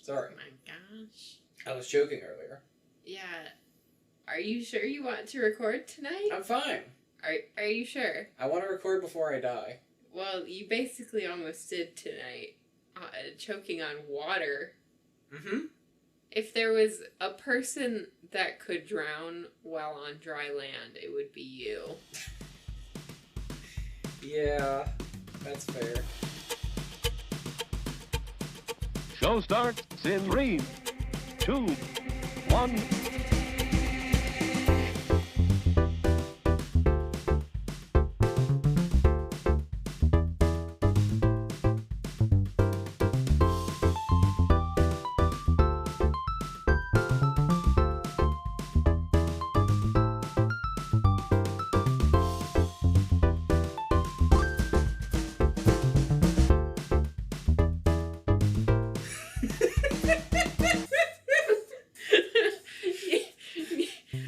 Sorry. Oh my gosh. I was joking earlier. Yeah. Are you sure you want to record tonight? I'm fine. Are you sure? I want to record before I die. Well, you basically almost did tonight. Choking on water. Mm-hmm. If there was a person that could drown while on dry land, it would be you. Yeah, that's fair. Show starts in 3, 2, 1.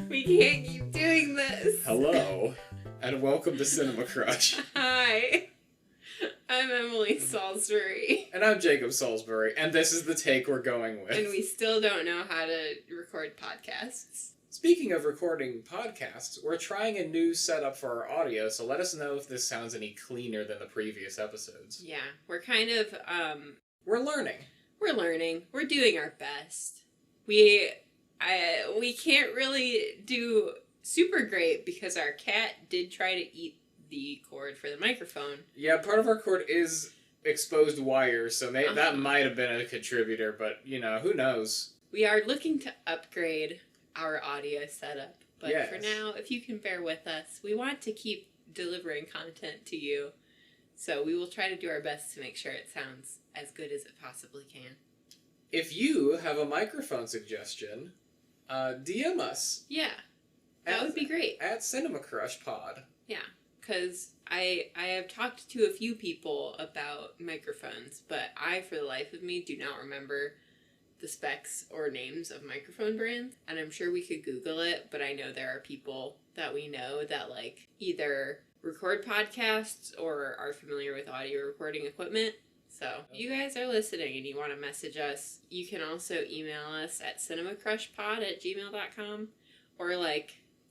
We can't keep doing this. Hello, and welcome to Cinema Crush. Hi. I'm Emily Salisbury. And I'm Jacob Salisbury, and this is the take we're going with. And we still don't know how to record podcasts. Speaking of recording podcasts, we're trying a new setup for our audio, so let us know if this sounds any cleaner than the previous episodes. Yeah, we're kind of, We're learning. We're learning. We're doing our best. We can't really do super great because our cat did try to eat the cord for the microphone. Yeah, part of our cord is exposed wires, so that might have been a contributor, but, who knows? We are looking to upgrade our audio setup, but yes. For now, if you can bear with us, we want to keep delivering content to you, so we will try to do our best to make sure it sounds as good as it possibly can. If you have a microphone suggestion, DM us. Yeah, that would be great. At Cinema Crush Pod. Yeah, because I have talked to a few people about microphones, but I, for the life of me, do not remember the specs or names of microphone brands, and I'm sure we could Google it, but I know there are people that we know that, either record podcasts or are familiar with audio recording equipment. So, if you guys are listening and you want to message us, you can also email us at cinemacrushpod@gmail.com, or,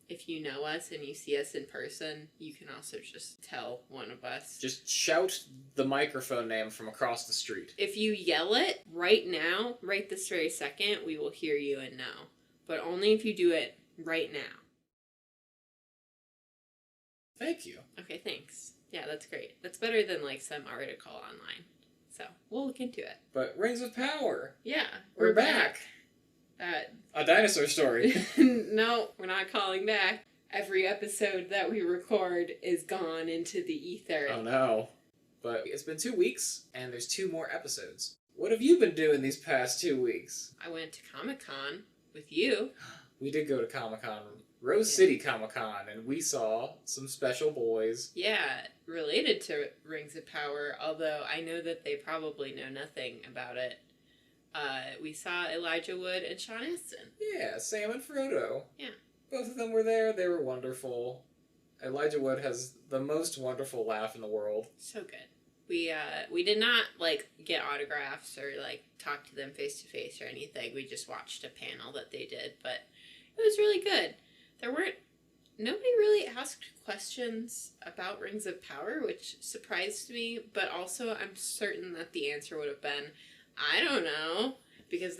if you know us and you see us in person, you can also just tell one of us. Just shout the microphone name from across the street. If you yell it right now, right this very second, we will hear you and know. But only if you do it right now. Thank you. Okay, thanks. Yeah, that's great. That's better than, some article online. So, we'll look into it. But Rings of Power. Yeah, We're back. A dinosaur story. No, we're not calling back. Every episode that we record is gone into the ether. Oh no. But it's been 2 weeks, and there's 2 more episodes. What have you been doing these past 2 weeks? I went to Comic-Con with you. We did go to Comic-Con, Rose City Comic-Con, and we saw some special boys. Yeah, related to Rings of Power, although I know that they probably know nothing about it. We saw Elijah Wood and Sean Astin. Yeah, Sam and Frodo. Yeah. Both of them were there. They were wonderful. Elijah Wood has the most wonderful laugh in the world. So good. We did not, get autographs or, talk to them face-to-face or anything. We just watched a panel that they did, but it was really good. Nobody really asked questions about Rings of Power, which surprised me, but also I'm certain that the answer would have been, I don't know, because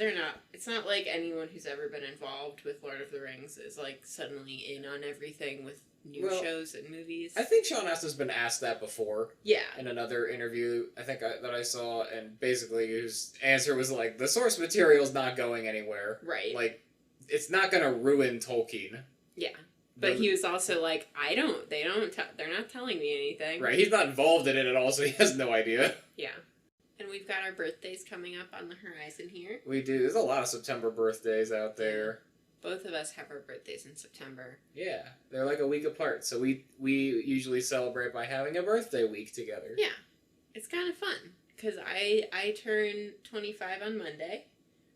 it's not like anyone who's ever been involved with Lord of the Rings is, suddenly in on everything with new shows and movies. I think Sean Astin's been asked that before. Yeah. In another interview, that I saw, and basically his answer was the source material's not going anywhere. Right. It's not gonna ruin Tolkien. Yeah. But he was also they're not telling me anything. Right, he's not involved in it at all, so he has no idea. Yeah. And we've got our birthdays coming up on the horizon here. We do. There's a lot of September birthdays out there. Both of us have our birthdays in September. Yeah, they're a week apart, so we usually celebrate by having a birthday week together. Yeah. It's kind of fun, because I turn 25 on Monday,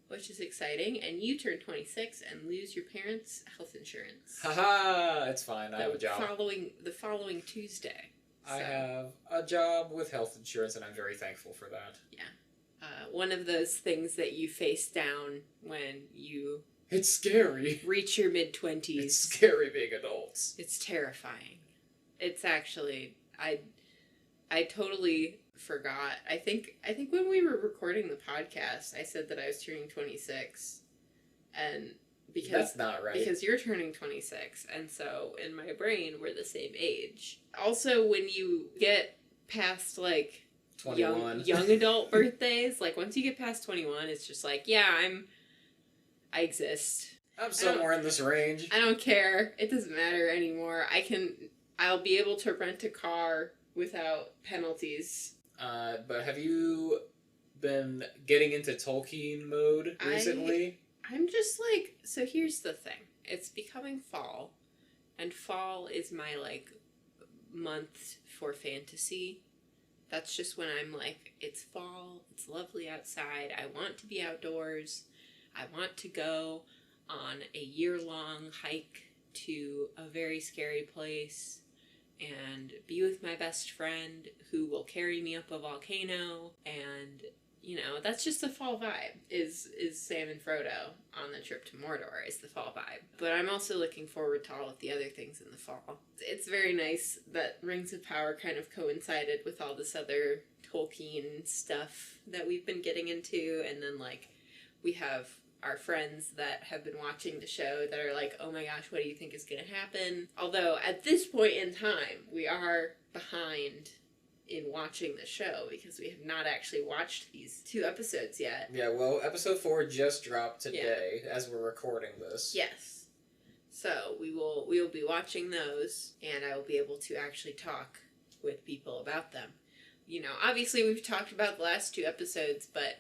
which is exciting, and you turn 26 and lose your parents' health insurance. Haha, it's fine. I have a job. The following Tuesday. I have a job with health insurance, and I'm very thankful for that. Yeah. one of those things that you face down when you It's scary. reach your mid-20s. It's scary being adults. It's terrifying. It's actually, I totally forgot. I think when we were recording the podcast, I said that I was turning 26, and because That's not right. because you're turning 26, and so in my brain we're the same age. Also, when you get past like 21. young adult birthdays, like once you get past 21, it's just like, yeah, I exist. I'm somewhere in this range. I don't care. It doesn't matter anymore. I'll be able to rent a car without penalties. But have you been getting into Tolkien mode recently? I'm just like, so here's the thing. It's becoming fall, and fall is my like month for fantasy. That's just when I'm like, it's fall, it's lovely outside, I want to be outdoors, I want to go on a year-long hike to a very scary place and be with my best friend who will carry me up a volcano, and you know, that's just the fall vibe, is Sam and Frodo on the trip to Mordor is the fall vibe. But I'm also looking forward to all of the other things in the fall. It's very nice that Rings of Power kind of coincided with all this other Tolkien stuff that we've been getting into, and then like we have our friends that have been watching the show that are like, oh my gosh, what do you think is going to happen? Although at this point in time, we are behind in watching the show because we have not actually watched these 2 episodes yet. Yeah, well, episode 4 just dropped today as we're recording this. Yes. So we will be watching those, and I will be able to actually talk with people about them. You know, obviously we've talked about the last 2 episodes, but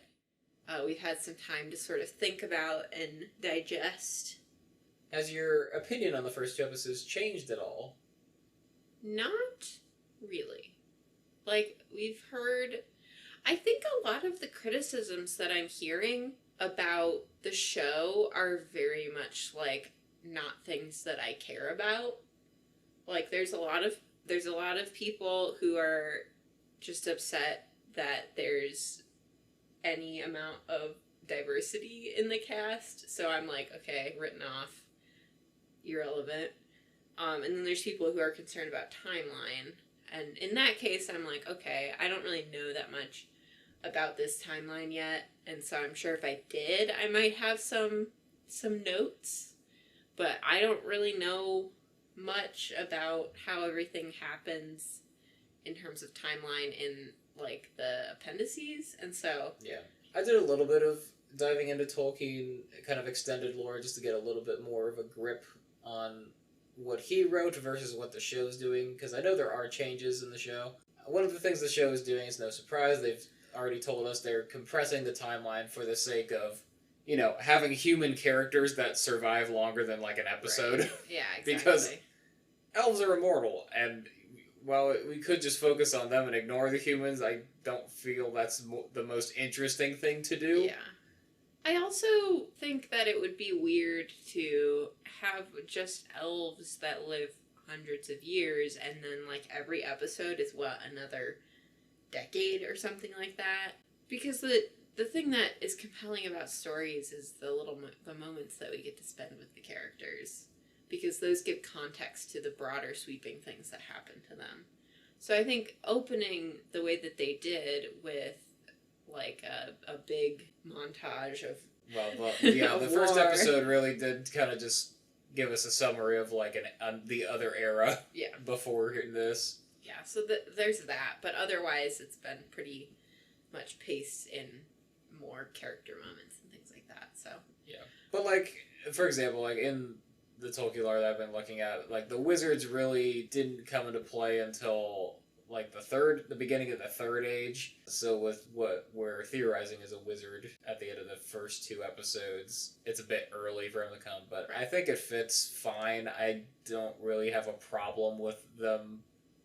we've had some time to sort of think about and digest. Has your opinion on the first 2 episodes changed at all? Not really. Like, we've heard, I think a lot of the criticisms that I'm hearing about the show are very much, like, not things that I care about. Like, there's a lot of people who are just upset that there's any amount of diversity in the cast. So I'm like, okay, written off, irrelevant. And then there's people who are concerned about timeline. And in that case, I'm like, okay, I don't really know that much about this timeline yet. And so I'm sure if I did, I might have some notes. But I don't really know much about how everything happens in terms of timeline in, like, the appendices. And so... Yeah. I did a little bit of diving into Tolkien kind of extended lore just to get a little bit more of a grip on what he wrote versus what the show's doing, because I know there are changes in the show. One of the things the show is doing is no surprise. They've already told us they're compressing the timeline for the sake of, you know, having human characters that survive longer than like an episode. Right. Yeah, exactly. Because elves are immortal, and while we could just focus on them and ignore the humans, I don't feel that's the most interesting thing to do. Yeah. I also think that it would be weird to have just elves that live hundreds of years, and then, like, every episode is, another decade or something like that? Because the thing that is compelling about stories is the moments that we get to spend with the characters, because those give context to the broader sweeping things that happen to them. So I think opening the way that they did with, like, a big montage of the first episode really did kind of just give us a summary of, like, the other era before this. Yeah, so there's that, but otherwise it's been pretty much paced in more character moments and things like that, so. Yeah. But, like, for example, like, in the Tolkien lore that I've been looking at, like, the wizards really didn't come into play until, like, the beginning of the Third Age. So with what we're theorizing is a wizard at the end of the first 2 episodes, it's a bit early for him to come, but I think it fits fine. I don't really have a problem with them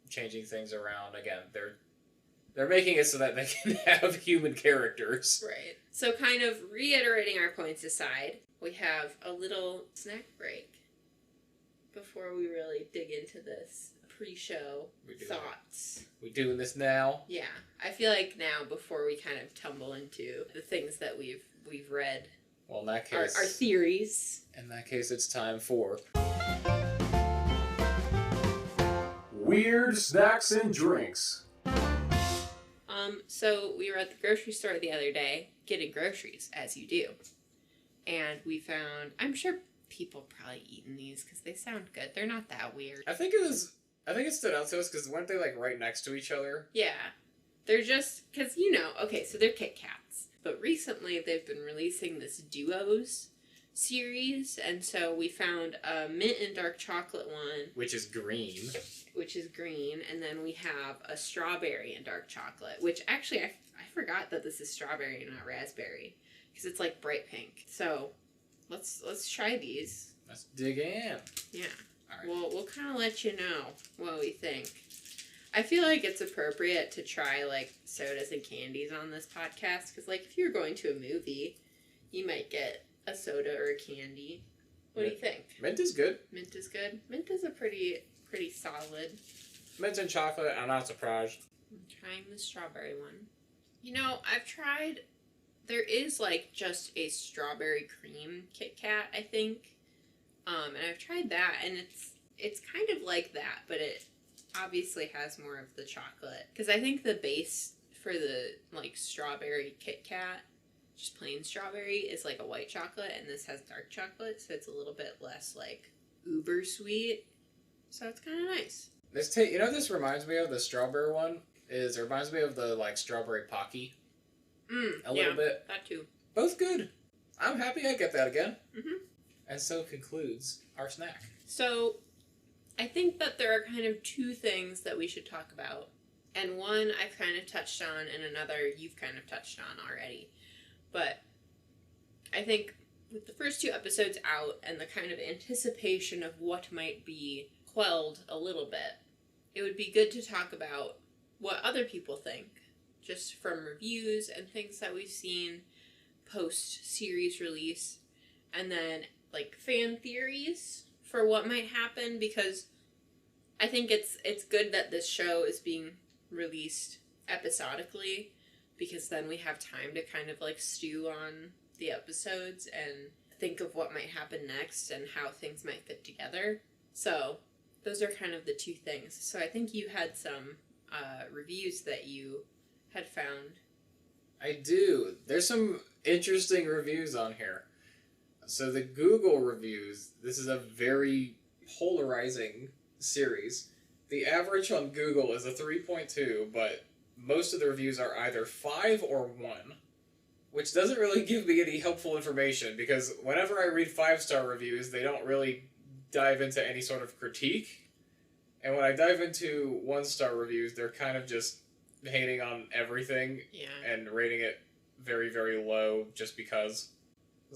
changing things around. Again, they're making it so that they can have human characters. Right. So kind of reiterating our points aside, we have a little snack break before we really dig into this pre-show thoughts. We doing this now? Yeah, I feel like now, before we kind of tumble into the things that we've read. Well, in that case, our theories. In that case, it's time for Weird Snacks and Drinks. So we were at the grocery store the other day getting groceries, as you do, and we found. I'm sure people probably eaten these because they sound good. They're not that weird. I think it stood out to us because weren't they like right next to each other? Yeah, they're just because okay, so they're Kit Kats, but recently they've been releasing this Duos series, and so we found a mint and dark chocolate one, which is green, and then we have a strawberry and dark chocolate, which actually I forgot that this is strawberry and not raspberry because it's like bright pink. So let's try these. Let's dig in. Yeah. All right. We'll kind of let you know what we think. I feel like it's appropriate to try like sodas and candies on this podcast because like if you're going to a movie, you might get a soda or a candy. What do you think? Mint is good. Mint is good. Mint is a pretty solid. Mint and chocolate, I'm not surprised. I'm trying the strawberry one. I've tried. There is like just a strawberry cream Kit Kat, I think. And I've tried that, and it's kind of like that, but it obviously has more of the chocolate. Because I think the base for the like strawberry Kit Kat, just plain strawberry, is like a white chocolate, and this has dark chocolate, so it's a little bit less like uber sweet. So it's kind of nice. This reminds me of the strawberry one. It reminds me of the like strawberry Pocky. A little bit. That too. Both good. I'm happy I get that again. Mm-hmm. And so concludes our snack. So, I think that there are kind of two things that we should talk about. And one I've kind of touched on, and another you've kind of touched on already. But I think with the first two episodes out and the kind of anticipation of what might be quelled a little bit, it would be good to talk about what other people think, just from reviews and things that we've seen post-series release, and then like fan theories for what might happen, because I think it's good that this show is being released episodically, because then we have time to kind of like stew on the episodes and think of what might happen next and how things might fit together. So those are kind of the two things. So I think you had some reviews that you had found. I do. There's some interesting reviews on here. So the Google reviews, this is a very polarizing series. The average on Google is a 3.2, but most of the reviews are either 5 or 1, which doesn't really give me any helpful information, because whenever I read 5-star reviews, they don't really dive into any sort of critique. And when I dive into 1-star reviews, they're kind of just hating on everything and rating it very, very low just because.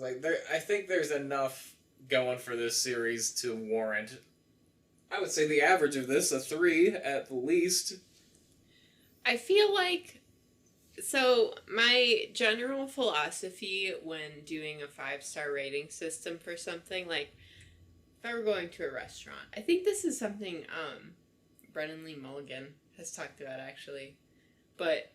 I think there's enough going for this series to warrant, I would say the average of this, a 3 at least. I feel like, so my general philosophy when doing a 5-star rating system for something, like if I were going to a restaurant, I think this is something Brennan Lee Mulligan has talked about actually, but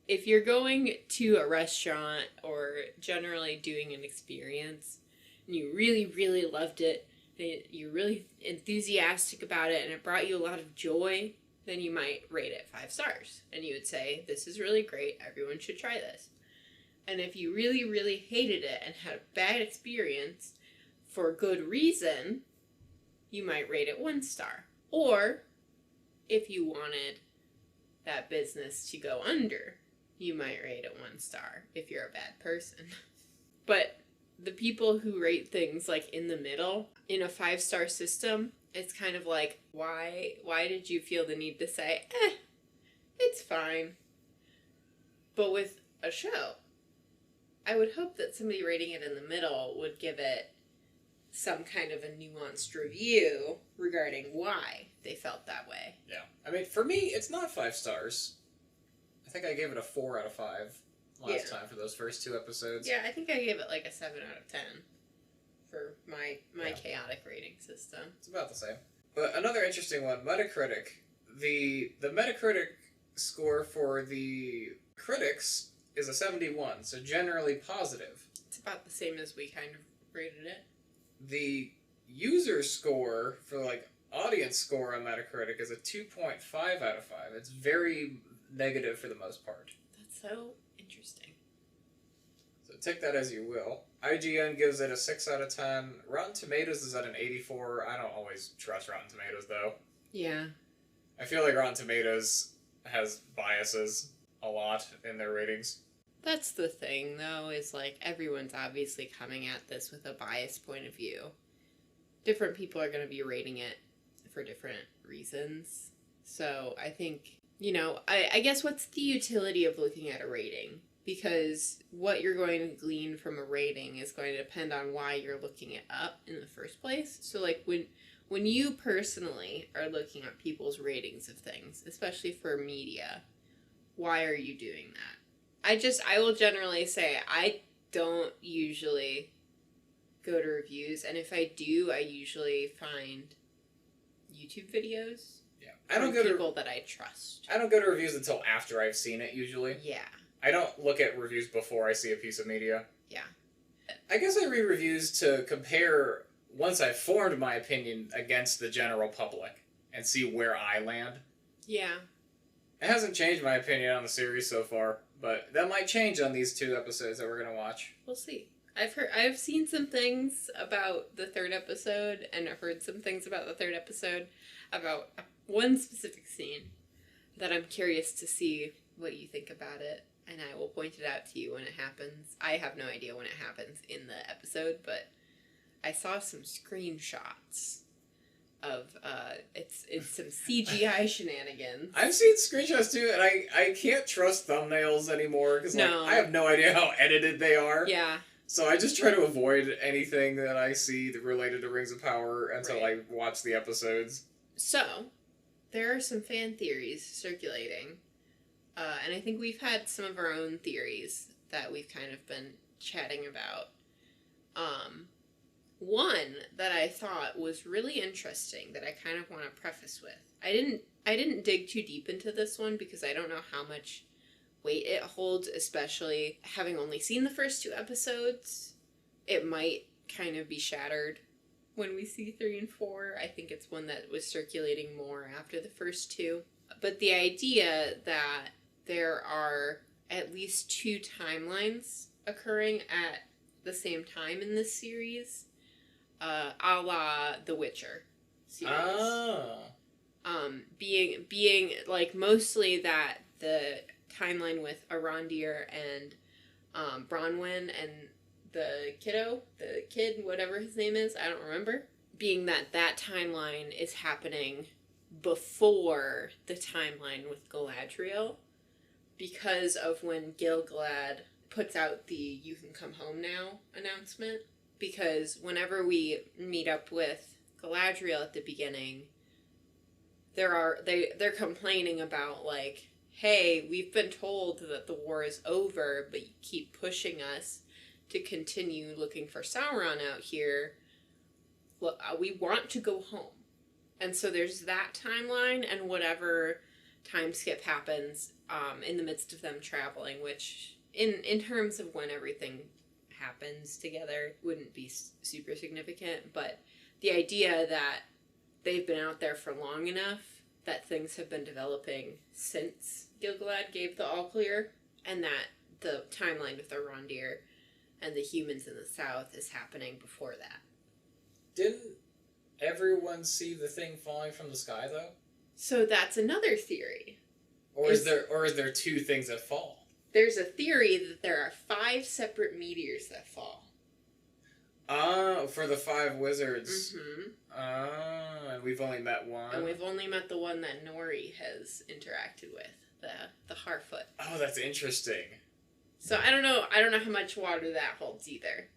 if you're going to a restaurant or generally doing an experience and you really, really loved it, and you're really enthusiastic about it and it brought you a lot of joy, then you might rate it 5 stars. And you would say, this is really great, everyone should try this. And if you really, really hated it and had a bad experience for good reason, you might rate it 1 star. Or if you wanted that business to go under, you might rate it 1 star if you're a bad person. But the people who rate things like in the middle in a 5-star system, it's kind of like, why did you feel the need to say, it's fine? But with a show, I would hope that somebody rating it in the middle would give it some kind of a nuanced review regarding why they felt that way. Yeah. I mean, for me, it's not 5 stars. I think I gave it a 4 out of 5 last time for those first 2 episodes. Yeah, I think I gave it like a 7 out of 10 for my chaotic rating system. It's about the same. But another interesting one, Metacritic. The Metacritic score for the critics is a 71, so generally positive. It's about the same as we kind of rated it. The user score for like audience score on Metacritic is a 2.5 out of 5. It's very negative for the most part. That's so interesting. So take that as you will. IGN gives it a 6 out of 10. Rotten Tomatoes is at an 84. I don't always trust Rotten Tomatoes, though. Yeah. I feel like Rotten Tomatoes has biases a lot in their ratings. That's the thing, though, is like everyone's obviously coming at this with a biased point of view. Different people are going to be rating it for different reasons. So I think, I guess what's the utility of looking at a rating? Because what you're going to glean from a rating is going to depend on why you're looking it up in the first place. So like when you personally are looking at people's ratings of things, especially for media, why are you doing that? I will generally say I don't usually go to reviews, and if I do, I usually find YouTube videos. Yeah, I don't go people that I trust. I don't go to reviews until after I've seen it usually. Yeah. I don't look at reviews before I see a piece of media. Yeah. I guess I read reviews to compare once I've formed my opinion against the general public and see where I land. Yeah. It hasn't changed my opinion on the series so far, but that might change on these 2 episodes that we're going to watch. We'll see. I've seen some things about the 3rd episode, and I've heard some things about the 3rd episode about one specific scene that I'm curious to see what you think about it, and I will point it out to you when it happens. I have no idea when it happens in the episode, but I saw some screenshots of it's some CGI shenanigans. I've seen screenshots too, and I can't trust thumbnails anymore because No. I have no idea how edited they are. Yeah. So I just try to avoid anything that I see that related to Rings of Power until I watch the episodes. So, there are some fan theories circulating, and I think we've had some of our own theories that we've kind of been chatting about. One that I thought was really interesting that I kind of want to preface with. I didn't dig too deep into this one because I don't know how much weight it holds, especially having only seen the first 2 episodes. It might kind of be shattered when we see 3 and 4. I think it's one that was circulating more after the first 2. But the idea that there are at least 2 timelines occurring at the same time in this series, a la The Witcher series. Oh. Being like mostly that the timeline with Arondir and Bronwyn and the kid, whatever his name is, I don't remember. Being that timeline is happening before the timeline with Galadriel, because of when Gil-galad puts out the "You Can Come Home Now" announcement. Because whenever we meet up with Galadriel at the beginning, they're complaining about like, hey, we've been told that the war is over, but you keep pushing us to continue looking for Sauron out here. Well, we want to go home. And so there's that timeline and whatever time skip happens in the midst of them traveling, which in terms of when everything happens together wouldn't be super significant. But the idea that they've been out there for long enough that things have been developing since Gil-galad gave the all clear, and that the timeline with Arondir and the humans in the south is happening before that. Didn't everyone see the thing falling from the sky though? So that's another theory. Or is there 2 things that fall? There's a theory that there are 5 separate meteors that fall. Ah, for the 5 wizards. Mm-hmm. Ah, and we've only met one. And we've only met the one that Nori has interacted with, the Harfoot. Oh, that's interesting. So I don't know how much water that holds either,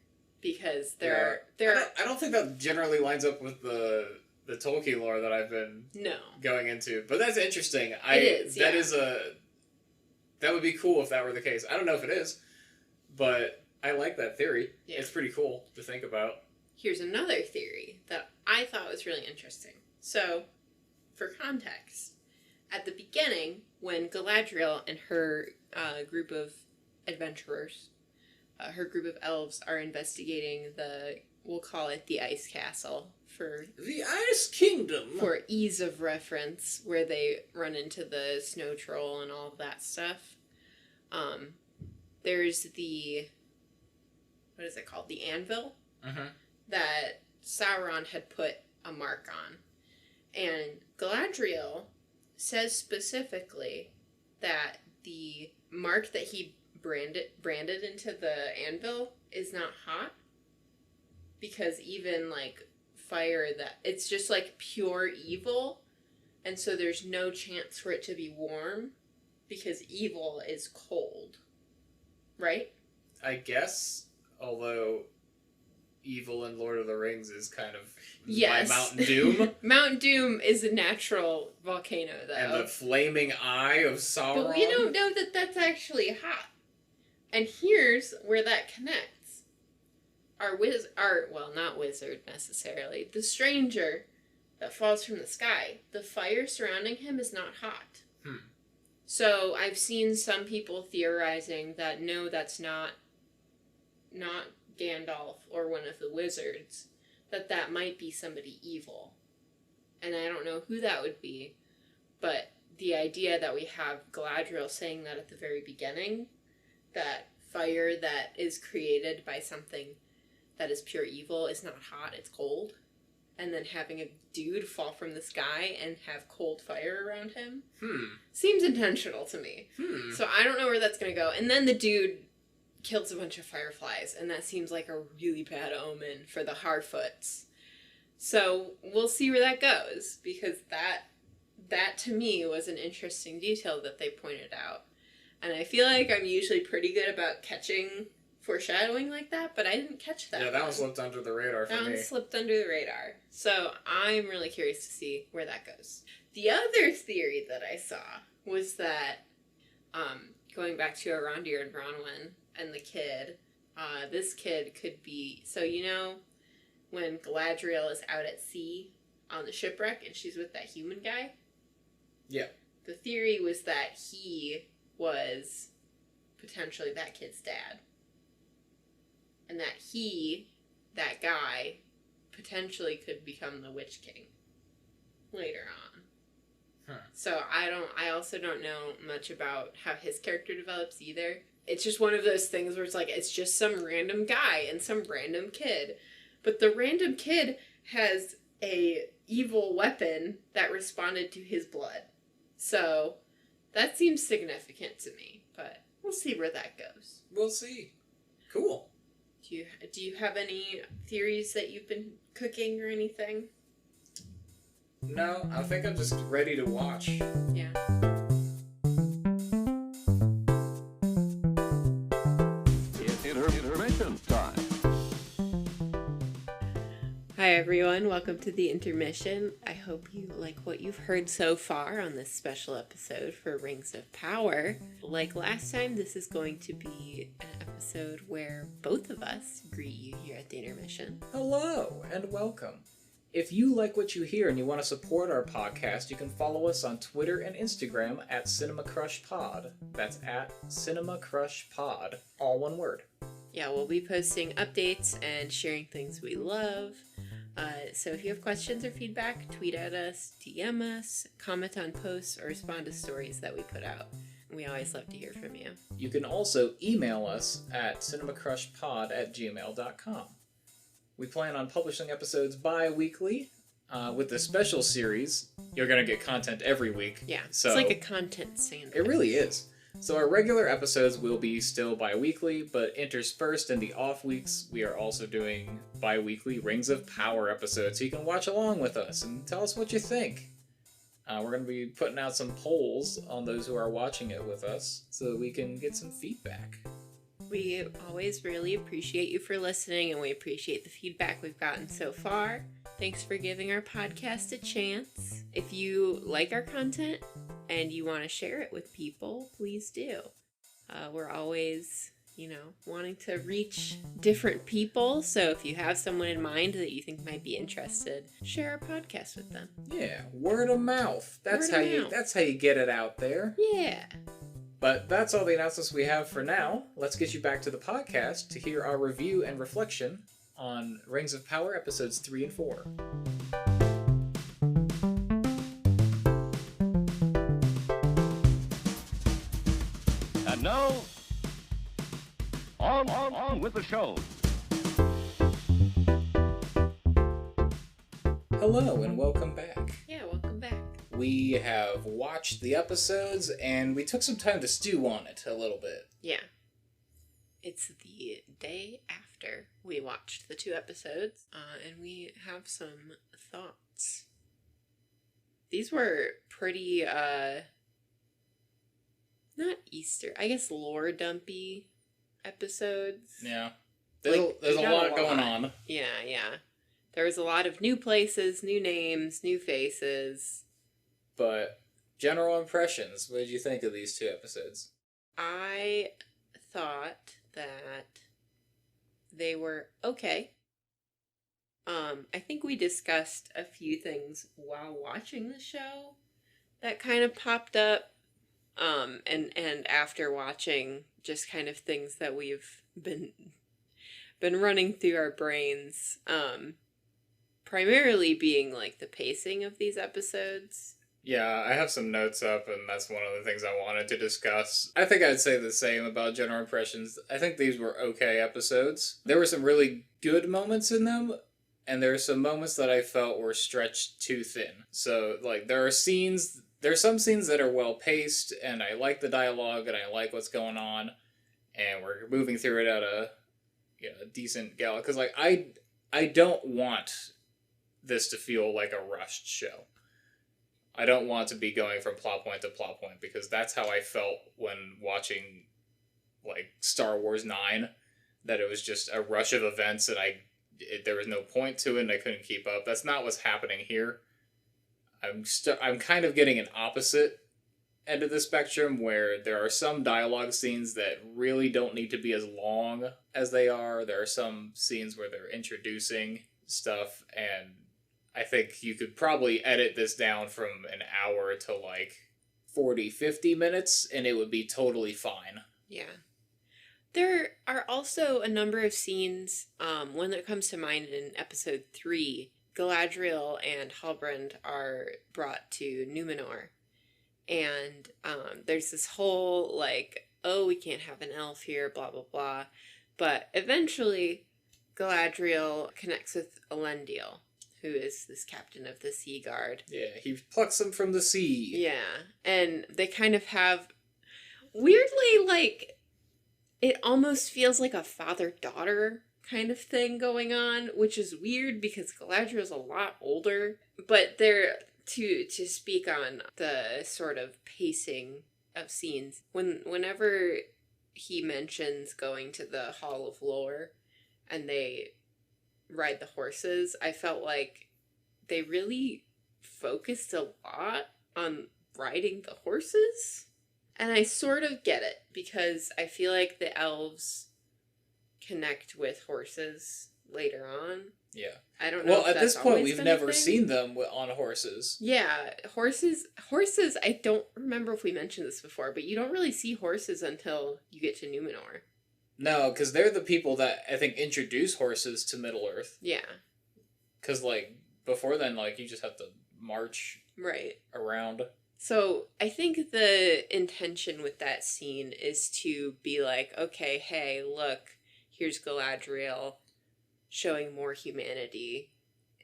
because there are. I don't think that generally lines up with the Tolkien lore that I've been going into, but that's interesting. That would be cool if that were the case. I don't know if it is, but I like that theory. Yeah. It's pretty cool to think about. Here's another theory that I thought was really interesting. So, for context, at the beginning, when Galadriel and her group of adventurers, her group of elves, are investigating we'll call it the Ice Castle, for The Ice Kingdom! for ease of reference, where they run into the snow troll and all of that stuff. There's what is it called? The anvil that Sauron had put a mark on. And Galadriel says specifically that the mark that he branded into the anvil is not hot, because even like fire, that it's just like pure evil, and so there's no chance for it to be warm because evil is cold, right? I guess, although evil in Lord of the Rings is kind of Yes. by Mount Doom. Mount Doom is a natural volcano, though. And the flaming eye of Sauron. But we don't know that that's actually hot. And here's where that connects. Not wizard necessarily, the stranger that falls from the sky, the fire surrounding him is not hot. So I've seen some people theorizing that no, that's not Gandalf or one of the wizards, that might be somebody evil. And I don't know who that would be, but the idea that we have Galadriel saying that at the very beginning, that fire that is created by something that is pure evil is not hot, it's cold, and then having a dude fall from the sky and have cold fire around him seems intentional to me. So I don't know where that's going to go. And then the dude kills a bunch of fireflies, and that seems like a really bad omen for the Harfoots. So we'll see where that goes, because that to me was an interesting detail that they pointed out. And I feel like I'm usually pretty good about catching foreshadowing like that, but I didn't catch that. Yeah, that one slipped under the radar for me. That one slipped under the radar. So I'm really curious to see where that goes. The other theory that I saw was that, going back to Arondir and Bronwyn and the kid, this kid could be, so when Galadriel is out at sea on the shipwreck and she's with that human guy? Yeah. The theory was that he was potentially that kid's dad. And that guy, potentially could become the Witch King later on. So I also don't know much about how his character develops either. It's just one of those things where it's like, it's just some random guy and some random kid. But the random kid has a evil weapon that responded to his blood. So that seems significant to me, but we'll see where that goes. We'll see. Cool. Do you have any theories that you've been cooking or anything? No, I think I'm just ready to watch. Yeah. It's intermission time. Hi everyone, welcome to the intermission. I hope you like what you've heard so far on this special episode for Rings of Power. Like last time, this is going to be an episode where both of us greet you here at the intermission. Hello, and welcome. If you like what you hear and you want to support our podcast, you can follow us on Twitter and Instagram at CinemaCrushPod. That's at CinemaCrushPod, all one word. Yeah, we'll be posting updates and sharing things we love. So if you have questions or feedback, tweet at us, DM us, comment on posts, or respond to stories that we put out. We always love to hear from you. You can also email us at cinemacrushpod@gmail.com. We plan on publishing episodes bi-weekly. With the special series, you're going to get content every week. Yeah, so it's like a content sandwich. It really is. So our regular episodes will be still bi-weekly, but interspersed in the off weeks, we are also doing bi-weekly Rings of Power episodes, so you can watch along with us and tell us what you think. We're going to be putting out some polls on those who are watching it with us, so that we can get some feedback. We always really appreciate you for listening, and we appreciate the feedback we've gotten so far. Thanks for giving our podcast a chance. If you like our content and you want to share it with people, please do. We're always wanting to reach different people. So if you have someone in mind that you think might be interested, share our podcast with them. Yeah, word of mouth. That's Word of how mouth. that's how you get it out there. Yeah. But that's all the announcements we have for now. Let's get you back to the podcast to hear our review and reflection on Rings of Power episodes 3 and 4. And now, on with the show. Hello and welcome back. Yeah, welcome back. We have watched the episodes and we took some time to stew on it a little bit. Yeah. It's the day after we watched the 2 episodes, and we have some thoughts. These were pretty, not Easter, I guess lore dumpy episodes. Yeah. There's a lot going on. Yeah. There was a lot of new places, new names, new faces. But general impressions, what did you think of these 2 episodes? I thought that they were okay. I think we discussed a few things while watching the show that kind of popped up. And after watching, just kind of things that we've been running through our brains. Primarily being like the pacing of these episodes. Yeah, I have some notes up, and that's one of the things I wanted to discuss. I think I'd say the same about general impressions. I think these were okay episodes. There were some really good moments in them, and there are some moments that I felt were stretched too thin. So, like, there are some scenes that are well paced, and I like the dialogue, and I like what's going on, and we're moving through it at a decent gallop. Because, like, I don't want this to feel like a rushed show. I don't want to be going from plot point to plot point, because that's how I felt when watching, like, Star Wars 9, that it was just a rush of events and there was no point to it and I couldn't keep up. That's not what's happening here. I'm kind of getting an opposite end of the spectrum, where there are some dialogue scenes that really don't need to be as long as they are. There are some scenes where they're introducing stuff, and I think you could probably edit this down from an hour to like 40-50 minutes, and it would be totally fine. Yeah. There are also a number of scenes, one that comes to mind in episode 3, Galadriel and Halbrand are brought to Numenor. And there's this whole, like, oh, we can't have an elf here, blah, blah, blah. But eventually, Galadriel connects with Elendil, who is this captain of the Sea Guard. Yeah, he plucks them from the sea. Yeah, and they kind of have, weirdly, like, it almost feels like a father-daughter kind of thing going on, which is weird because Galadriel's a lot older. But they're, to speak on the sort of pacing of scenes, whenever he mentions going to the Hall of Lore and they ride the horses, I felt like they really focused a lot on riding the horses. And I sort of get it, because I feel like the elves connect with horses later on. Yeah. I don't know. Well, if at this that's point, always we've been never a thing. seen them on horses. Yeah, horses, I don't remember if we mentioned this before, but you don't really see horses until you get to Numenor. No, because they're the people that, I think, introduce horses to Middle-earth. Yeah. Because, like, before then, like, you just have to march Right. around. So I think the intention with that scene is to be like, okay, hey, look, here's Galadriel showing more humanity,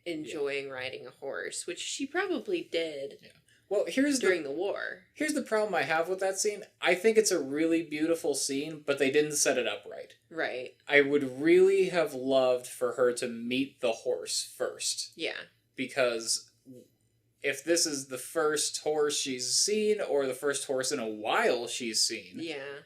enjoying riding a horse, which she probably did. Yeah. Well, during the war. Here's the problem I have with that scene. I think it's a really beautiful scene, but they didn't set it up right. Right. I would really have loved for her to meet the horse first. Yeah. Because if this is the first horse she's seen, or the first horse in a while she's seen, yeah,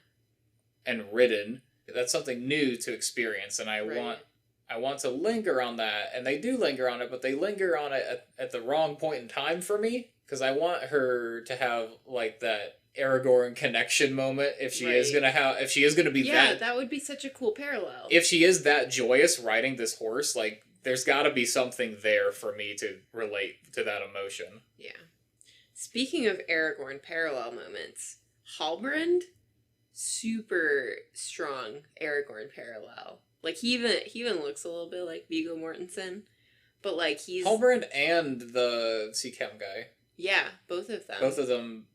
and ridden, that's something new to experience, and I want to linger on that, and they do linger on it, but they linger on it at the wrong point in time for me, because I want her to have, like, that Aragorn connection moment if she is Right. gonna be Yeah, that that would be such a cool parallel. if she is that joyous riding this horse, like there's got to be something there for me to relate to that emotion. Yeah. Speaking of Aragorn parallel moments, Halbrand, super strong Aragorn parallel. Like he even looks a little bit like Viggo Mortensen, but like he's Halbrand and the Sea Captain guy, yeah, both of them. both of them.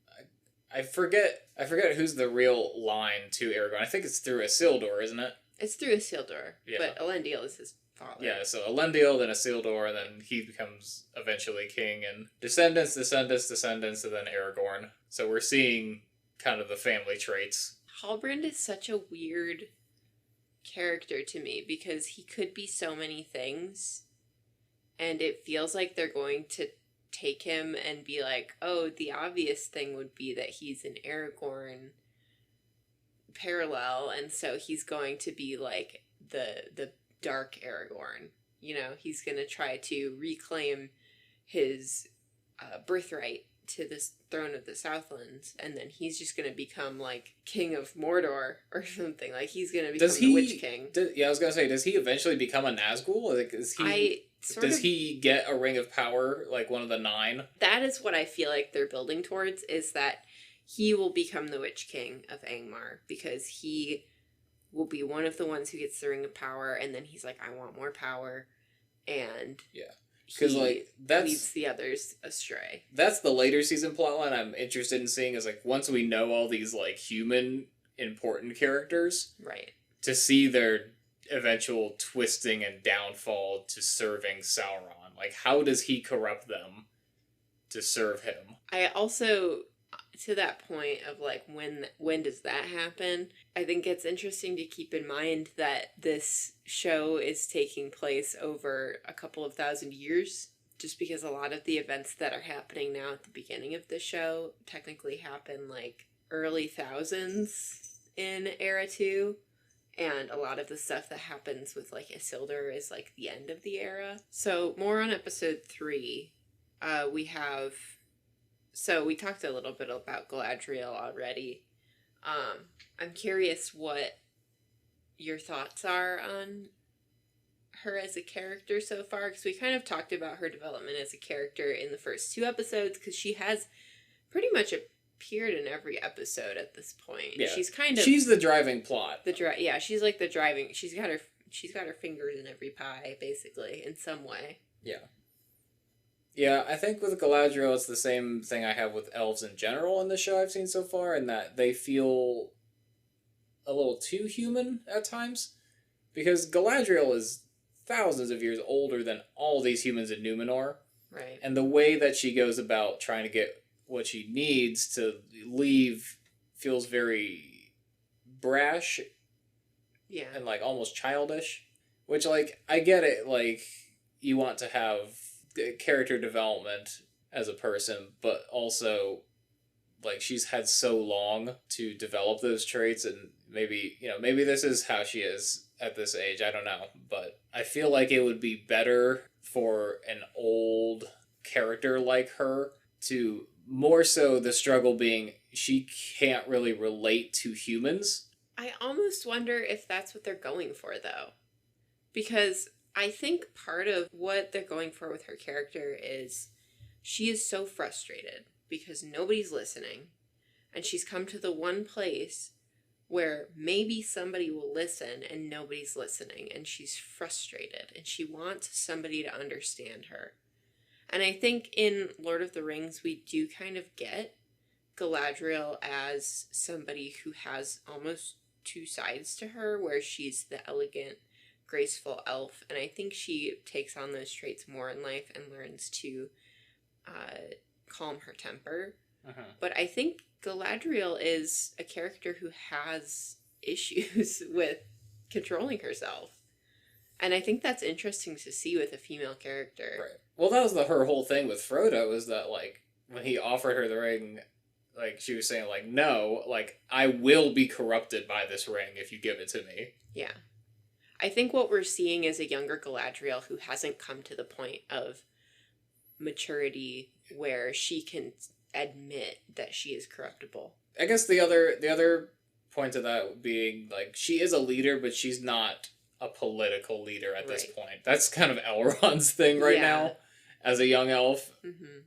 I forget who's the real line to Aragorn. I think it's through Isildur, isn't it? It's through Isildur, Yeah. but Elendil is his father. Yeah, so Elendil, then Isildur, and then he becomes eventually king, and descendants, and then Aragorn. So we're seeing kind of the family traits. Halbrand is such a weird character to me because he could be so many things, and it feels like they're going to take him and be like, oh, the obvious thing would be that he's an Aragorn parallel, and so he's going to be like the dark Aragorn. You know, he's going to try to reclaim his birthright to this throne of the Southlands, and then he's just going to become like king of Mordor or something. Like he's going to become the Witch King. I was gonna say, does he eventually become a Nazgul? Like, does he get a ring of power, like one of the 9? That is what I feel like they're building towards, is that he will become the Witch King of Angmar, because he will be one of the ones who gets the ring of power, and then he's like, I want more power, and yeah, because like leads the others astray. That's the later season plotline I'm interested in seeing, is like once we know all these like human important characters, Right. to see their eventual twisting and downfall to serving Sauron. Like, how does he corrupt them to serve him? I also, to that point of like when does that happen, I think it's interesting to keep in mind that this show is taking place over a couple of thousand years, just because a lot of the events that are happening now at the beginning of the show technically happen like early thousands in Era 2. And a lot of the stuff that happens with like Isildur is like the end of the era. So more on episode 3. We talked a little bit about Galadriel already. I'm curious what your thoughts are on her as a character so far, because we kind of talked about her development as a character in the first 2 episodes, because she has pretty much appeared in every episode at this point. Yeah. She's the driving plot. She's like the driving. She's got her fingers in every pie, basically, in some way. Yeah, I think with Galadriel, it's the same thing I have with elves in general in the show I've seen so far, in that they feel a little too human at times. Because Galadriel is thousands of years older than all these humans in Numenor. Right. And the way that she goes about trying to get what she needs to leave feels very brash. Yeah. And, like, almost childish. Which, like, I get it, like, you want to have character development as a person, but also, like, she's had so long to develop those traits, and maybe this is how she is at this age, I don't know, but I feel like it would be better for an old character like her to, more so the struggle being she can't really relate to humans. I almost wonder if that's what they're going for, though. Because I think part of what they're going for with her character is she is so frustrated because nobody's listening, and she's come to the one place where maybe somebody will listen and nobody's listening, and she's frustrated and she wants somebody to understand her. And I think in Lord of the Rings we do kind of get Galadriel as somebody who has almost 2 sides to her, where she's the elegant, graceful elf, and I think she takes on those traits more in life and learns to calm her temper. But I think Galadriel is a character who has issues with controlling herself, and I think that's interesting to see with a female character. Right. Well, that was her whole thing with Frodo, is that, like, when he offered her the ring, like, she was saying, like, no, like, I will be corrupted by this ring if you give it to me. Yeah. I think what we're seeing is a younger Galadriel who hasn't come to the point of maturity where she can admit that she is corruptible. I guess the other point to that being, like, she is a leader, but she's not a political leader at this point. That's kind of Elrond's thing right now, as a young elf. Mm-hmm.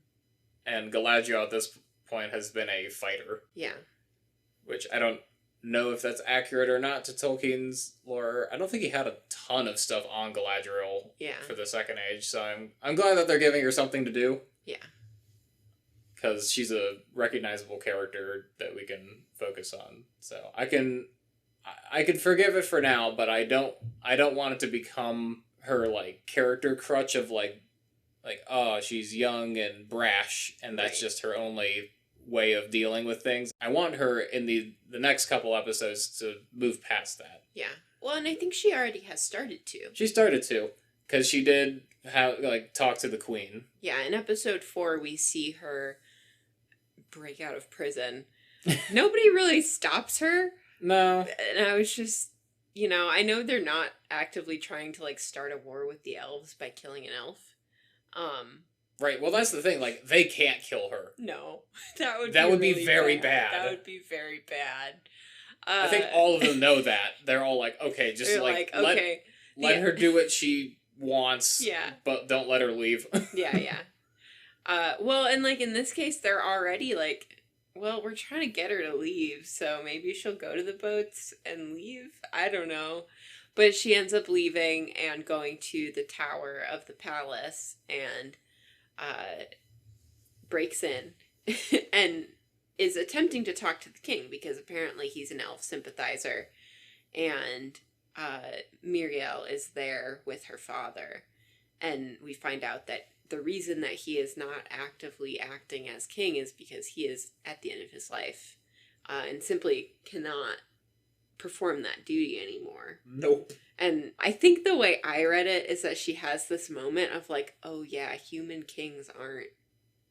And Galadriel at this point has been a fighter. Yeah. Which I don't know if that's accurate or not to Tolkien's lore. I don't think he had a ton of stuff on Galadriel for the Second Age, so I'm glad that they're giving her something to do. Yeah. Because she's a recognizable character that we can focus on. So I can forgive it for now, but I don't want it to become her, like, character crutch of like, oh, she's young and brash, and that's just her only way of dealing with things. I want her in the next couple episodes to move past that. Yeah. Well, and I think she already has started to. She started to, because she did have, like, talk to the queen. Yeah, in episode 4, we see her break out of prison. Nobody really stops her. No. And I was just, I know they're not actively trying to, like, start a war with the elves by killing an elf. Right, well, that's the thing, like, they can't kill her. No. That would be really very bad. That would be very bad. I think all of them know that. They're all like, okay, just okay. let her do what she wants, but don't let her leave. Yeah. Well, and, like, in this case, they're already, like, well, we're trying to get her to leave, so maybe she'll go to the boats and leave? I don't know. But she ends up leaving and going to the tower of the palace and breaks in and is attempting to talk to the king because apparently he's an elf sympathizer. And Muriel is there with her father. And we find out that the reason that he is not actively acting as king is because he is at the end of his life and simply cannot perform that duty anymore. Nope. And I think the way I read it is that she has this moment of like, oh yeah, human kings aren't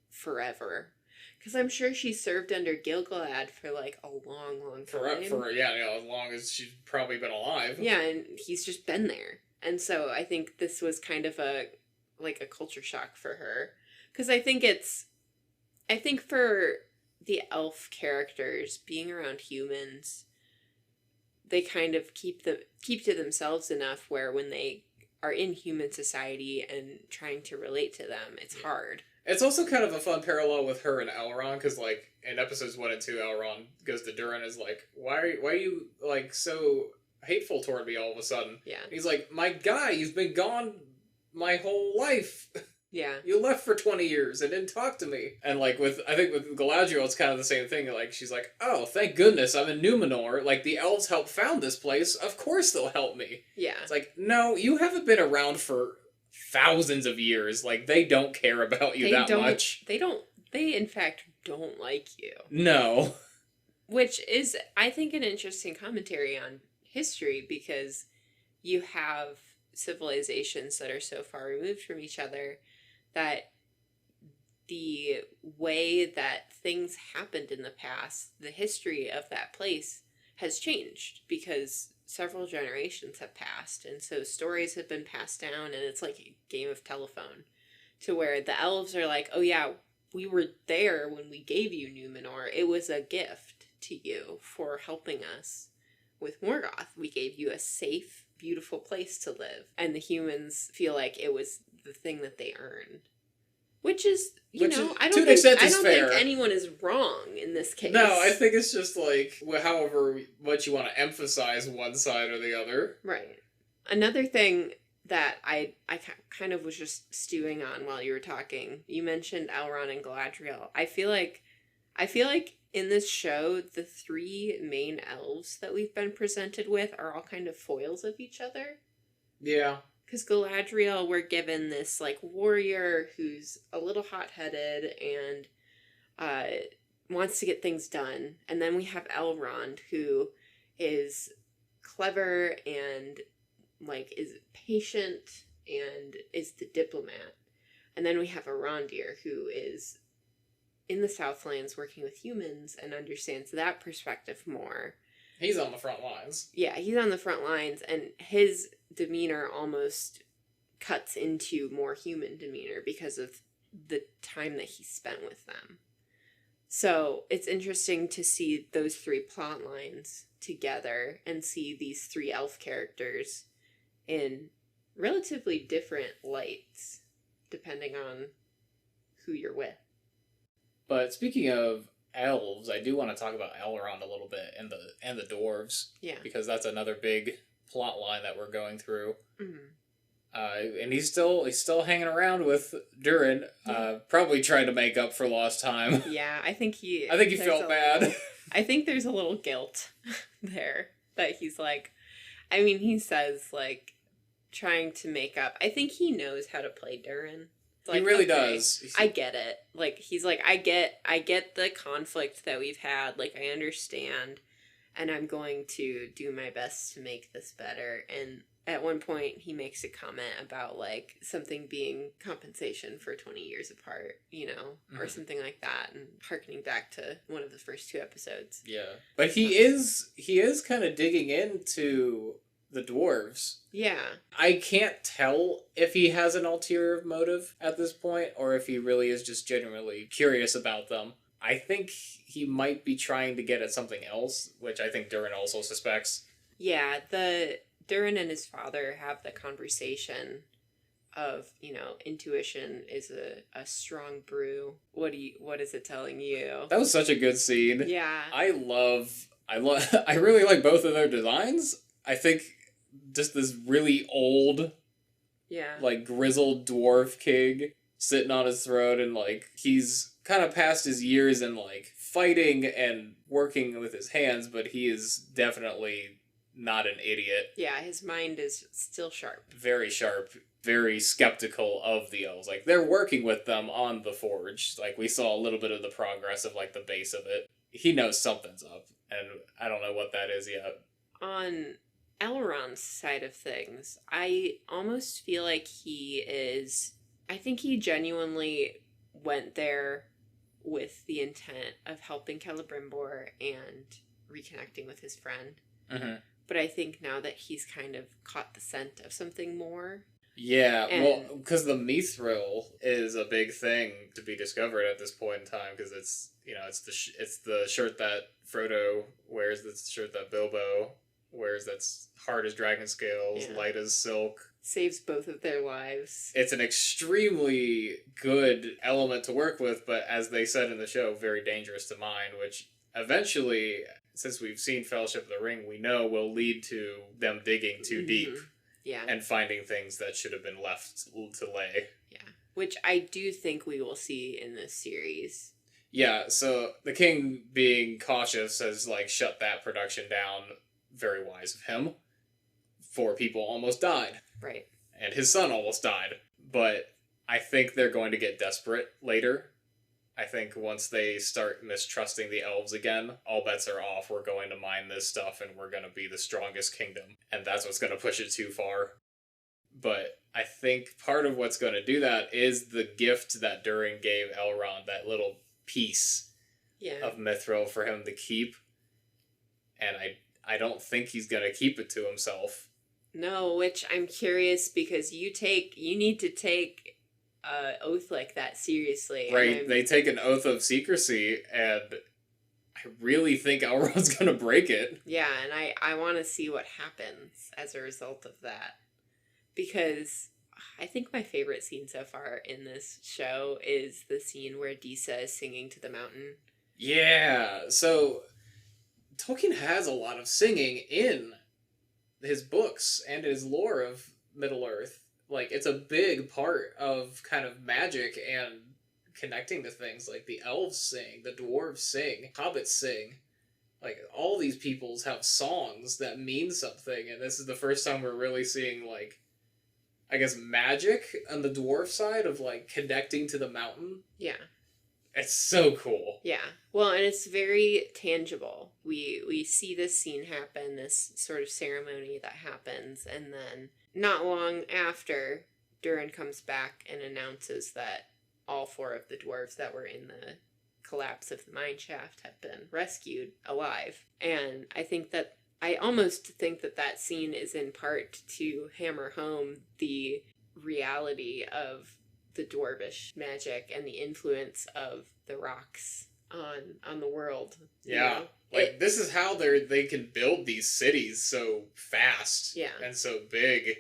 forever. Because I'm sure she served under Gil-galad for like a long, long time. As long as she's probably been alive. Yeah, and he's just been there. And so I think this was kind of a culture shock for her. Because I think for the elf characters, being around humans, they kind of keep to themselves enough where when they are in human society and trying to relate to them, it's hard. It's also kind of a fun parallel with her and Elrond, because, like, in episodes 1 and 2, Elrond goes to Durin and is like, why are you, like, so hateful toward me all of a sudden? Yeah. And he's like, my guy, you've been gone my whole life. Yeah. You left for 20 years and didn't talk to me. And, like, I think with Galadriel, it's kind of the same thing. Like, she's like, oh, thank goodness I'm in Numenor. Like, the elves helped found this place. Of course they'll help me. Yeah. It's like, no, you haven't been around for thousands of years. Like, they don't care about you much. They in fact don't like you. No. Which is, I think, an interesting commentary on history, because you have civilizations that are so far removed from each other that the way that things happened in the past, the history of that place has changed because several generations have passed. And so stories have been passed down, and it's like a game of telephone to where the elves are like, oh yeah, we were there when we gave you Numenor. It was a gift to you for helping us with Morgoth. We gave you a safe, beautiful place to live. And the humans feel like it was the thing that they earned. Which is, I don't think anyone is wrong in this case. No, I think it's just like, however much you want to emphasize one side or the other. Right. Another thing that I kind of was just stewing on while you were talking, you mentioned Elrond and Galadriel. I feel like in this show, the three main elves that we've been presented with are all kind of foils of each other. Yeah. Because Galadriel, we're given this, like, warrior who's a little hot-headed and wants to get things done. And then we have Elrond, who is clever and, like, is patient and is the diplomat. And then we have Arondir, who is in the Southlands working with humans and understands that perspective more. He's on the front lines. Yeah, he's on the front lines, and his demeanor almost cuts into more human demeanor because of the time that he spent with them. So it's interesting to see those three plot lines together and see these three elf characters in relatively different lights, depending on who you're with. But speaking of elves, I do want to talk about Elrond a little bit and the dwarves. Yeah. Because that's another big plot line that we're going through. Mm-hmm. And he's still hanging around with Durin, probably trying to make up for lost time. Yeah, I think he felt bad. I think there's a little guilt there that he's like, I mean, he says like trying to make up. I think he knows how to play Durin. Like, he really okay, does. I get it. Like, he's like, I get the conflict that we've had. Like, I understand, and I'm going to do my best to make this better. And at one point, he makes a comment about, like, something being compensation for 20 years apart, you know, or something like that, and harkening back to one of the first 2 episodes. Yeah. But he is kind of digging into the dwarves. Yeah. I can't tell if he has an ulterior motive at this point, or if he really is just genuinely curious about them. I think he might be trying to get at something else, which I think Durin also suspects. Yeah, Durin and his father have the conversation of, you know, intuition is a strong brew. What is it telling you? That was such a good scene. Yeah. I really like both of their designs. I think just this really old, like grizzled dwarf king sitting on his throne, and like he's kind of past his years in like fighting and working with his hands, but he is definitely not an idiot. Yeah, his mind is still sharp. Very sharp, very skeptical of the elves. Like, they're working with them on the forge. Like, we saw a little bit of the progress of like the base of it. He knows something's up, and I don't know what that is yet. On Elrond's side of things, I almost feel like I think he genuinely went there with the intent of helping Celebrimbor and reconnecting with his friend. Mm-hmm. But I think now that he's kind of caught the scent of something more. Yeah, well, because the mithril is a big thing to be discovered at this point in time, because it's, you know, it's the shirt that Frodo wears, that's the shirt that Bilbo wears, that's hard as dragon scales, light as silk. Saves both of their lives. It's an extremely good element to work with, but as they said in the show, very dangerous to mine, which eventually, since we've seen Fellowship of the Ring, we know will lead to them digging too deep. Yeah. And finding things that should have been left to lay. Yeah. Which I do think we will see in this series. Yeah, so the king, being cautious, has like shut that production down. Very wise of him. 4 people almost died. Right. And his son almost died. But I think they're going to get desperate later. I think once they start mistrusting the elves again, all bets are off. We're going to mine this stuff and we're going to be the strongest kingdom. And that's what's going to push it too far. But I think part of what's going to do that is the gift that Durin gave Elrond, that little piece of mithril for him to keep. And I don't think he's going to keep it to himself. No, which I'm curious, because you need to take oath like that seriously. Right, they take an oath of secrecy, and I really think Elrond's gonna break it. Yeah, and I want to see what happens as a result of that. Because I think my favorite scene so far in this show is the scene where Disa is singing to the mountain. Yeah, so Tolkien has a lot of singing in his books and his lore of Middle-earth. Like, it's a big part of kind of magic and connecting to things. Like, the elves sing, the dwarves sing, hobbits sing. Like, all these peoples have songs that mean something, and this is the first time we're really seeing, like, I guess magic on the dwarf side of, like, connecting to the mountain. Yeah. It's so cool. Yeah. Well, and it's very tangible. We see this scene happen, this sort of ceremony that happens, and then not long after, Durin comes back and announces that all 4 of the dwarves that were in the collapse of the mine shaft have been rescued alive. And I almost think that scene is in part to hammer home the reality of the dwarvish magic and the influence of the rocks on the world. you Yeah. know? Like, this is how they can build these cities so fast and so big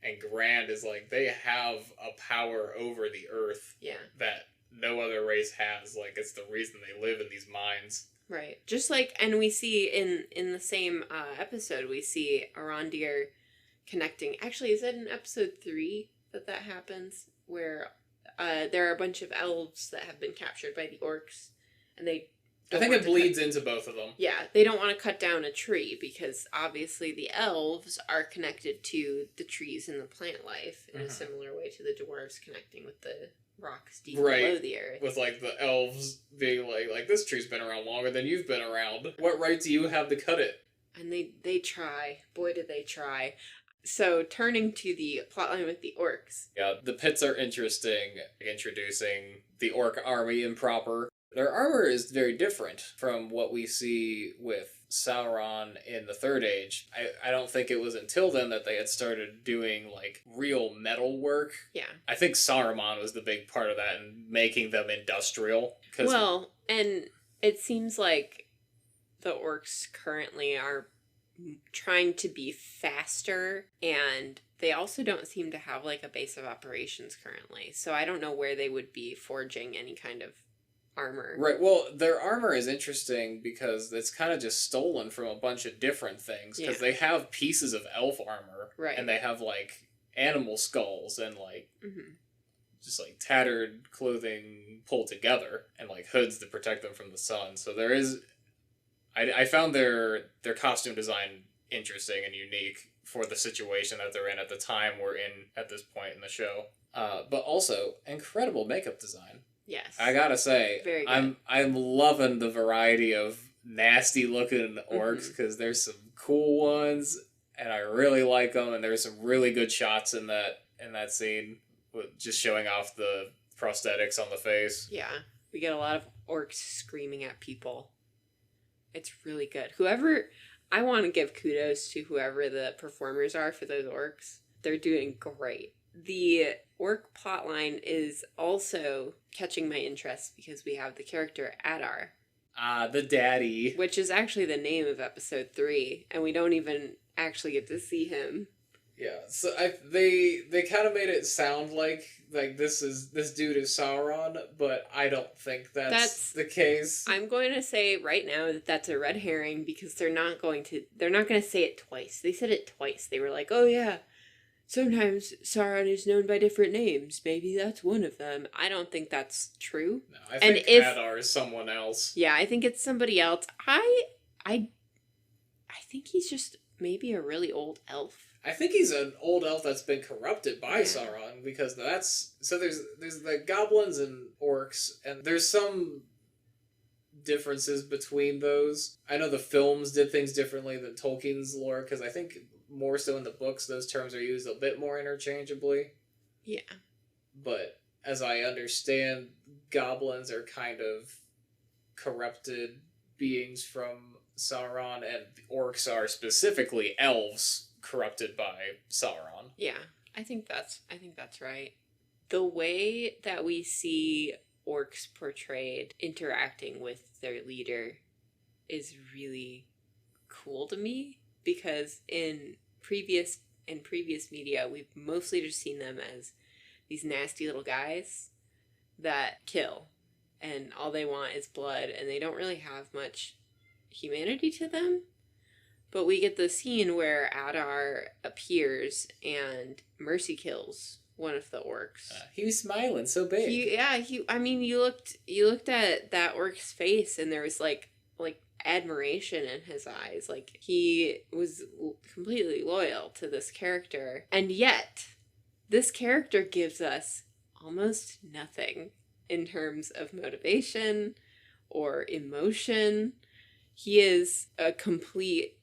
and grand, is like they have a power over the earth that no other race has. Like, it's the reason they live in these mines. Right. Just like, and we see in the same episode, we see Arondir connecting. Actually, is it in episode 3 that happens? Where there are a bunch of elves that have been captured by the orcs, and they... I think it bleeds into both of them. Yeah, they don't want to cut down a tree because obviously the elves are connected to the trees and the plant life in a similar way to the dwarves connecting with the rocks deep below the earth. With like the elves being like this tree's been around longer than you've been around. What right do you have to cut it? And they try. Boy, do they try. So, turning to the plotline with the orcs. Yeah, the pits are interesting, introducing the orc army improper. Their armor is very different from what we see with Sauron in the Third Age. I don't think it was until then that they had started doing, like, real metal work. Yeah. I think Saruman was the big part of that and making them industrial. Well, and it seems like the orcs currently are trying to be faster, and they also don't seem to have, like, a base of operations currently. So I don't know where they would be forging any kind of armor. Right, well, their armor is interesting because it's kind of just stolen from a bunch of different things, because they have pieces of elf armor, and they have, like, animal skulls and, like, just, like, tattered clothing pulled together, and, like, hoods to protect them from the sun. So there is... I found their costume design interesting and unique for the situation that they're in at the time we're in at this point in the show. But also, incredible makeup design. Yes. I gotta say, very good. I'm loving the variety of nasty looking orcs, because there's some cool ones and I really like them, and there's some really good shots in that scene with just showing off the prosthetics on the face. Yeah. We get a lot of orcs screaming at people. It's really good. I want to give kudos to whoever the performers are for those orcs. They're doing great. The orc plotline is also catching my interest because we have the character Adar. The daddy. Which is actually the name of episode 3, and we don't even actually get to see him. Yeah, so they kind of made it sound like this dude is Sauron, but I don't think that's the case. I'm going to say right now that that's a red herring, because they're not going to say it twice. They said it twice. They were like, "Oh yeah, sometimes Sauron is known by different names. Maybe that's one of them." I don't think that's true. No, I think Adar is someone else. Yeah, I think it's somebody else. I think he's just maybe a really old elf. I think he's an old elf that's been corrupted by Sauron, because there's the goblins and orcs, and there's some differences between those. I know the films did things differently than Tolkien's lore, because I think more so in the books those terms are used a bit more interchangeably. Yeah. But as I understand, goblins are kind of corrupted beings from Sauron, and the orcs are specifically elves corrupted by Sauron. Yeah, I think that's right. The way that we see orcs portrayed interacting with their leader is really cool to me, because in previous media we've mostly just seen them as these nasty little guys that kill, and all they want is blood, and they don't really have much humanity to them. But we get the scene where Adar appears and mercy kills one of the orcs. He was smiling so big. You looked at that orc's face, and there was like admiration in his eyes. Like, he was completely loyal to this character. And yet, this character gives us almost nothing in terms of motivation or emotion. He is a complete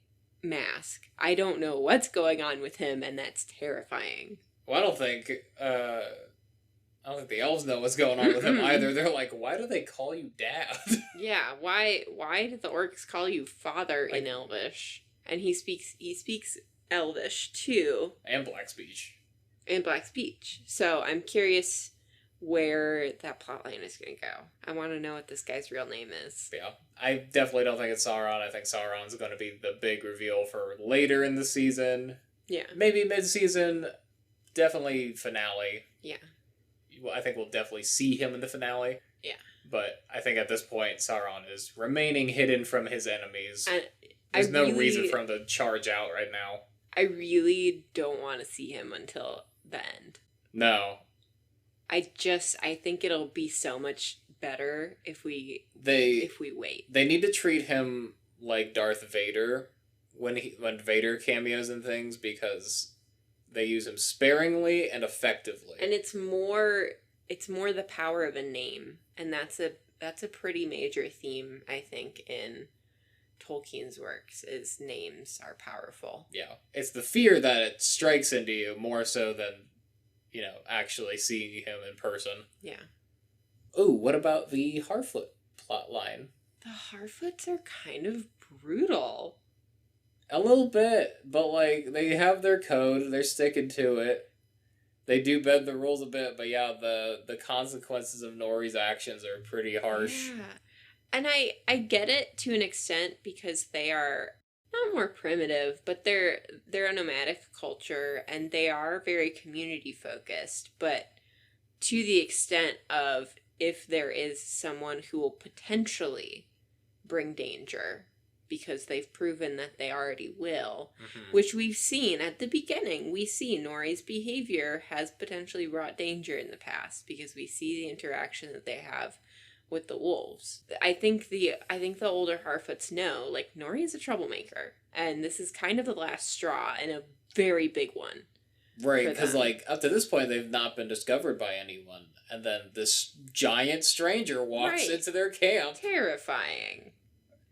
mask. I don't know what's going on with him, and that's terrifying. Well, I don't think the elves know what's going on with him either. They're like, why do they call you dad? Yeah, why did the orcs call you father in Elvish? And he speaks Elvish too. And Black speech. So I'm curious where that plotline is going to go. I want to know what this guy's real name is. Yeah, I definitely don't think it's Sauron. I think Sauron's going to be the big reveal for later in the season. Yeah. Maybe mid-season, definitely finale. Yeah. Well, I think we'll definitely see him in the finale. Yeah. But I think at this point, Sauron is remaining hidden from his enemies. There's no reason for him to charge out right now. I really don't want to see him until the end. No. I think it'll be so much better if we wait. They need to treat him like Darth Vader when Vader cameos and things, because they use him sparingly and effectively. And it's more the power of a name, and that's a pretty major theme, I think, in Tolkien's works, is names are powerful. Yeah. It's the fear that it strikes into you more so than, actually seeing him in person. Yeah. Ooh, what about the Harfoot plotline? The Harfoots are kind of brutal. A little bit, but, they have their code, they're sticking to it. They do bend the rules a bit, but yeah, the consequences of Nori's actions are pretty harsh. Yeah. And I get it to an extent, because they are not more primitive, but they're a nomadic culture, and they are very community focused, but to the extent of, if there is someone who will potentially bring danger, because they've proven that they already will, which we've seen at the beginning. We see Nori's behavior has potentially brought danger in the past, because we see the interaction that they have with the wolves. I think the older Harfoots know, Nori is a troublemaker, and this is kind of the last straw, and a very big one. Right, because up to this point they've not been discovered by anyone, and then this giant stranger walks into their camp. Terrifying.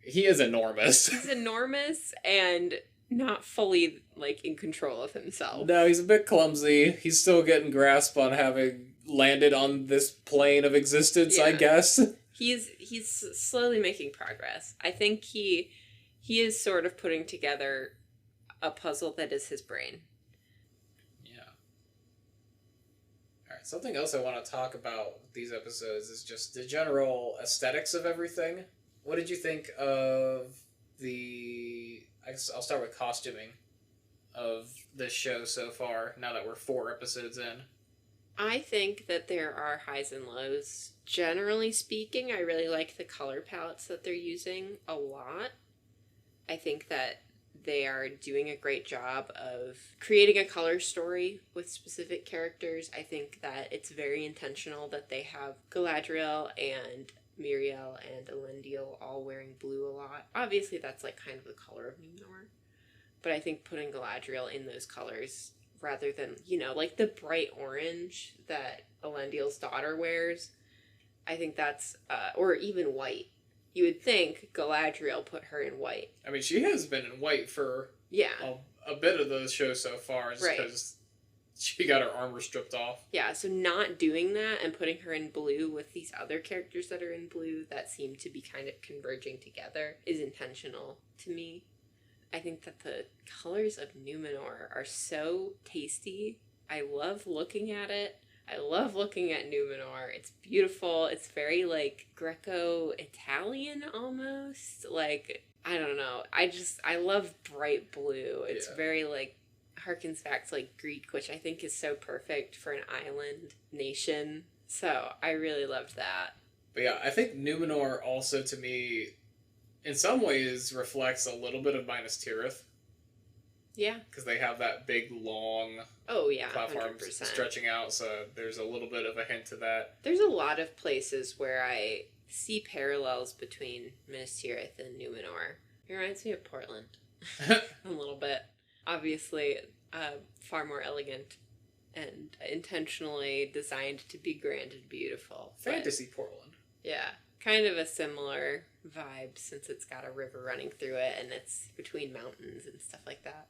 He is enormous. He's enormous and not fully in control of himself. No, he's a bit clumsy. He's still getting grasp on having landed on this plane of existence, I guess. He's slowly making progress. I think he is sort of putting together a puzzle that is his brain. Yeah. Alright, something else I want to talk about with these episodes is just the general aesthetics of everything. What did you think of I'll start with costuming of this show so far, now that we're 4 episodes in? I think that there are highs and lows. Generally speaking, I really like the color palettes that they're using a lot. I think that they are doing a great job of creating a color story with specific characters. I think that it's very intentional that they have Galadriel and Miriel and Elendil all wearing blue a lot. Obviously, that's kind of the color of Numenor. But I think putting Galadriel in those colors, rather than, the bright orange that Elendil's daughter wears, I think that's, or even white. You would think Galadriel put her in white. I mean, she has been in white for a bit of the show so far, just because she got her armor stripped off. Yeah, so not doing that and putting her in blue with these other characters that are in blue that seem to be kind of converging together is intentional to me. I think that the colors of Numenor are so tasty. I love looking at it. I love looking at Numenor. It's beautiful. It's very Greco-Italian almost. I don't know. I love bright blue. It's very harkens back to Greek, which I think is so perfect for an island nation. So I really loved that. But yeah, I think Numenor also, to me, in some ways reflects a little bit of Minas Tirith. Yeah. Because they have that big, long platform 100%. Stretching out, so there's a little bit of a hint to that. There's a lot of places where I see parallels between Minas Tirith and Numenor. It reminds me of Portland. A little bit. Obviously, far more elegant and intentionally designed to be grand and beautiful. Fantasy Portland. Yeah. Kind of a similar vibe, since it's got a river running through it and it's between mountains and stuff like that.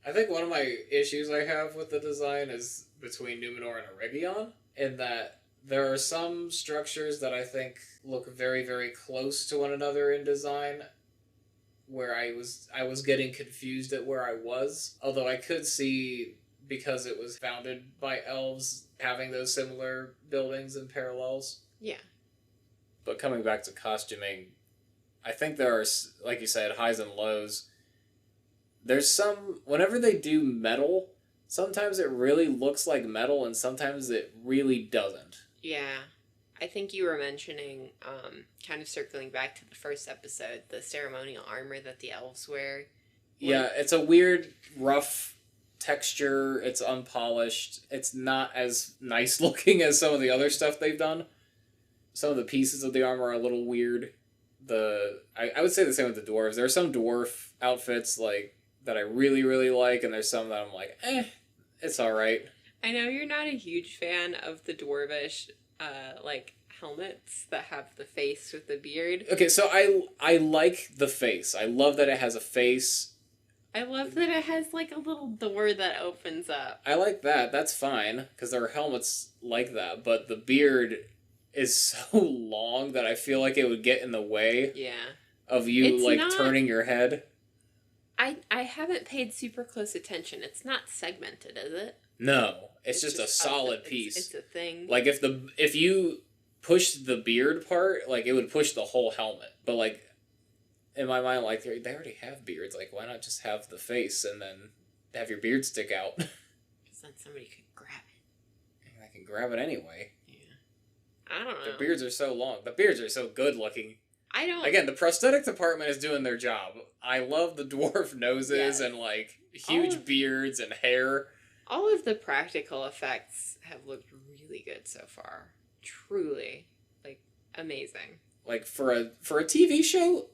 I think one of my issues I have with the design is between Numenor and Eregion, in that there are some structures that I think look very, very close to one another in design, where I was getting confused at where I was. Although I could see because it was founded by elves having those similar buildings and parallels. Yeah. But coming back to costuming, I think there are, like you said, highs and lows. There's some, whenever they do metal, sometimes it really looks like metal and sometimes it really doesn't. Yeah. I think you were mentioning, kind of circling back to the first episode, the ceremonial armor that the elves wear. Yeah, it's a weird, rough texture. It's unpolished. It's not as nice looking as some of the other stuff they've done. Some of the pieces of the armor are a little weird. I would say the same with the dwarves. There are some dwarf outfits like that I really, really like, and there's some that I'm like, it's alright. I know you're not a huge fan of the dwarvish, like, helmets that have the face with the beard. Okay, so I like the face. I love that it has a face. I love that it has, like, a little door that opens up. I like that. That's fine, because there are helmets like that, but the beard is so long that I feel like it would get in the way of you, It's like, not... turning your head. I haven't paid super close attention. It's not segmented, is it? No, it's just a solid piece. It's a thing. Like, if you pushed the beard part, like, it would push the whole helmet. But, like, in my mind, like, they already have beards. Like, why not just have the face and then have your beard stick out? Because then somebody could grab it. I can grab it anyway. Yeah. I don't know. The beards are so long. The beards are so good looking. I don't... Again, the prosthetic department is doing their job. I love the dwarf noses and, like, huge beards and hair. All of the practical effects have looked really good so far. Truly. Like, amazing. Like, for a TV show,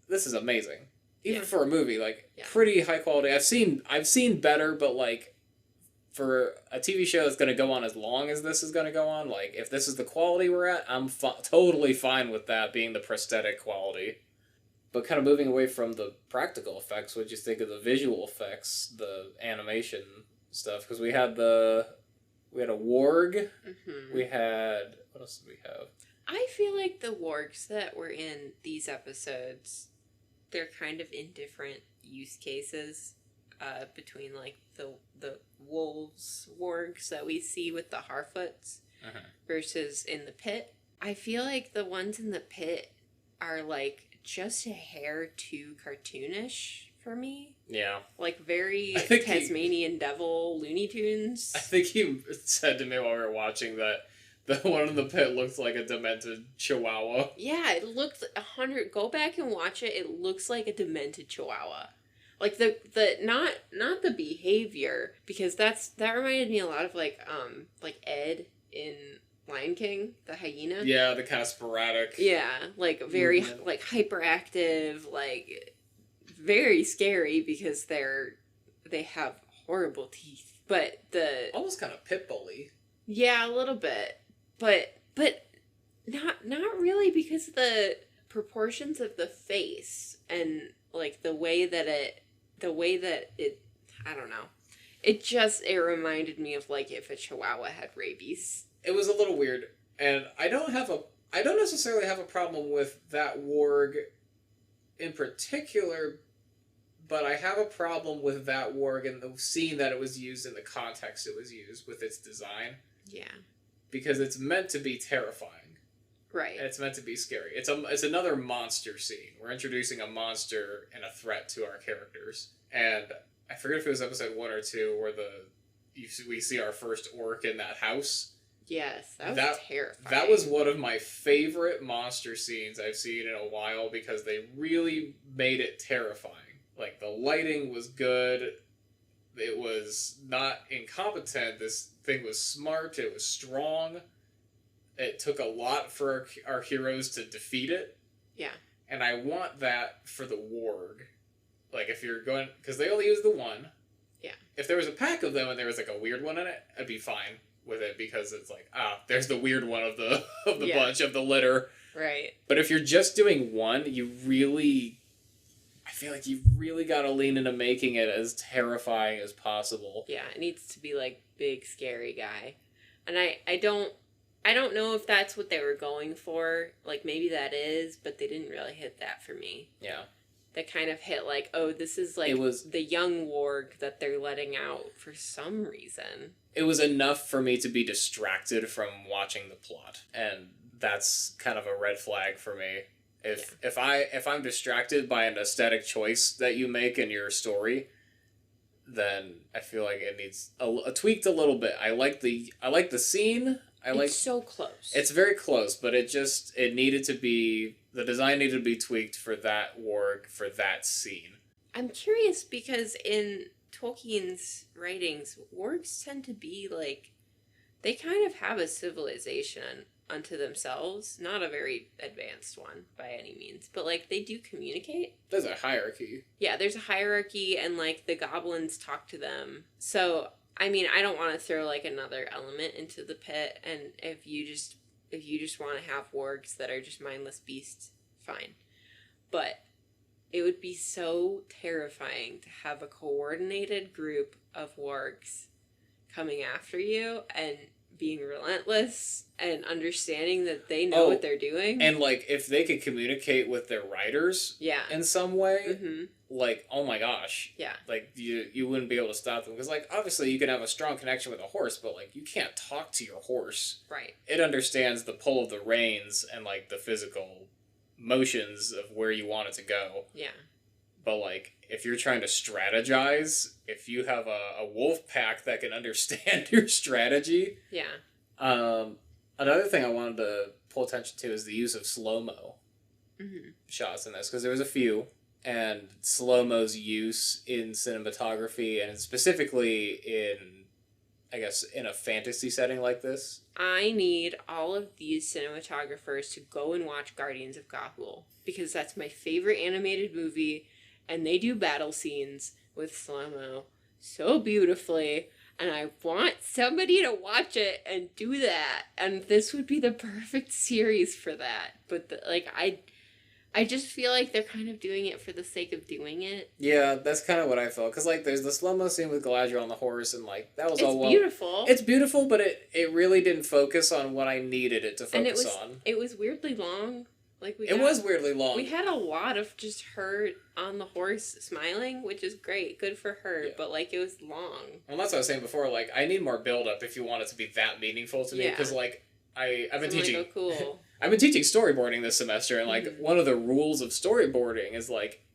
this is amazing. Even for a movie, like, pretty high quality. I've seen better, but, like, for a TV show that's going to go on as long as this is going to go on, like, if this is the quality we're at, I'm totally fine with that being the prosthetic quality. But kind of moving away from the practical effects, what'd you think of the visual effects, the animation stuff? Because we had a warg. Mm-hmm. We had... What else did we have? I feel like the wargs that were in these episodes, they're kind of in different use cases. Between, like, the wolves wargs that we see with the Harfoots versus in the pit. I feel like the ones in the pit are, like, just a hair too cartoonish for me. Yeah. Like, very Tasmanian Devil Looney Tunes. I think he said to me while we were watching that the one in the pit looked like a demented chihuahua. Yeah, it looked 100... Go back and watch it. It looks like a demented chihuahua. Like, the not the behavior, because that reminded me a lot of, like Ed in Lion King, the hyena. Yeah, the kind of sporadic. Yeah, like, very, like, hyperactive, like, very scary because they have horrible teeth. But almost kind of pit bully. Yeah, a little bit. But not really, because the proportions of the face and, like, the way that it, I don't know. It reminded me of, like, if a chihuahua had rabies. It was a little weird, and I don't necessarily have a problem with that warg in particular, but I have a problem with that warg and the scene that it was used in the context it was used with its design. Yeah. Because it's meant to be terrifying. Right. And it's meant to be scary. It's another monster scene. We're introducing a monster and a threat to our characters. And I forget if it was episode 1 or 2 where we see our first orc in that house. Yes, that was terrifying. That was one of my favorite monster scenes I've seen in a while because they really made it terrifying. Like, the lighting was good. It was not incompetent. This thing was smart. It was strong. It took a lot for our heroes to defeat it. Yeah. And I want that for the warg. Like, if you're going... Because they only use the one. Yeah. If there was a pack of them and there was, like, a weird one in it, I'd be fine with it because it's like, there's the weird one of the bunch, of the litter. Right. But if you're just doing one, I feel like you really got to lean into making it as terrifying as possible. Yeah, it needs to be, like, big, scary guy. And I don't know if that's what they were going for. Like, maybe that is, but they didn't really hit that for me. Yeah. that kind of hit like, oh, this is like the young warg that they're letting out for some reason. It was enough for me to be distracted from watching the plot, and that's kind of a red flag for me. If I'm distracted by an aesthetic choice that you make in your story, then I feel like it needs a tweaked a little bit. I like the scene. It's so close. It's very close, but it needed to be, the design needed to be tweaked for that warg, for that scene. I'm curious because in Tolkien's writings, wargs tend to be like, they kind of have a civilization unto themselves. Not a very advanced one by any means, but like they do communicate. There's a hierarchy. Yeah, there's a hierarchy, and like the goblins talk to them. So I mean, I don't want to throw like another element into the pit, and if you just want to have wargs that are just mindless beasts, fine. But it would be so terrifying to have a coordinated group of wargs coming after you and being relentless and understanding that they know what they're doing. And like if they could communicate with their riders in some way, like, oh my gosh. Yeah. Like, you wouldn't be able to stop them. Because, like, obviously you can have a strong connection with a horse, but, like, you can't talk to your horse. Right. It understands the pull of the reins and, like, the physical motions of where you want it to go. Yeah. But, like, if you're trying to strategize, if you have a wolf pack that can understand your strategy. Yeah. Another thing I wanted to pull attention to is the use of slow-mo shots in this. Because there was a few. And slow-mo's use in cinematography, and specifically in, I guess, in a fantasy setting like this. I need all of these cinematographers to go and watch Guardians of Gahul, because that's my favorite animated movie, and they do battle scenes with slow-mo so beautifully, and I want somebody to watch it and do that, and this would be the perfect series for that. But, I just feel like they're kind of doing it for the sake of doing it. Yeah, that's kind of what I felt. Because, like, there's the slow-mo scene with Galadriel on the horse, and, like, that was all well. It's beautiful. It's beautiful, but it really didn't focus on what I needed it to focus on. It was weirdly long. It was weirdly long. We had a lot of just her on the horse smiling, which is great. Good for her. Yeah. But, like, it was long. Well, that's what I was saying before. Like, I need more build-up if you want it to be that meaningful to me. Because, like, I've been teaching... Like, oh, cool. I've been teaching storyboarding this semester, and, like, one of the rules of storyboarding is, like,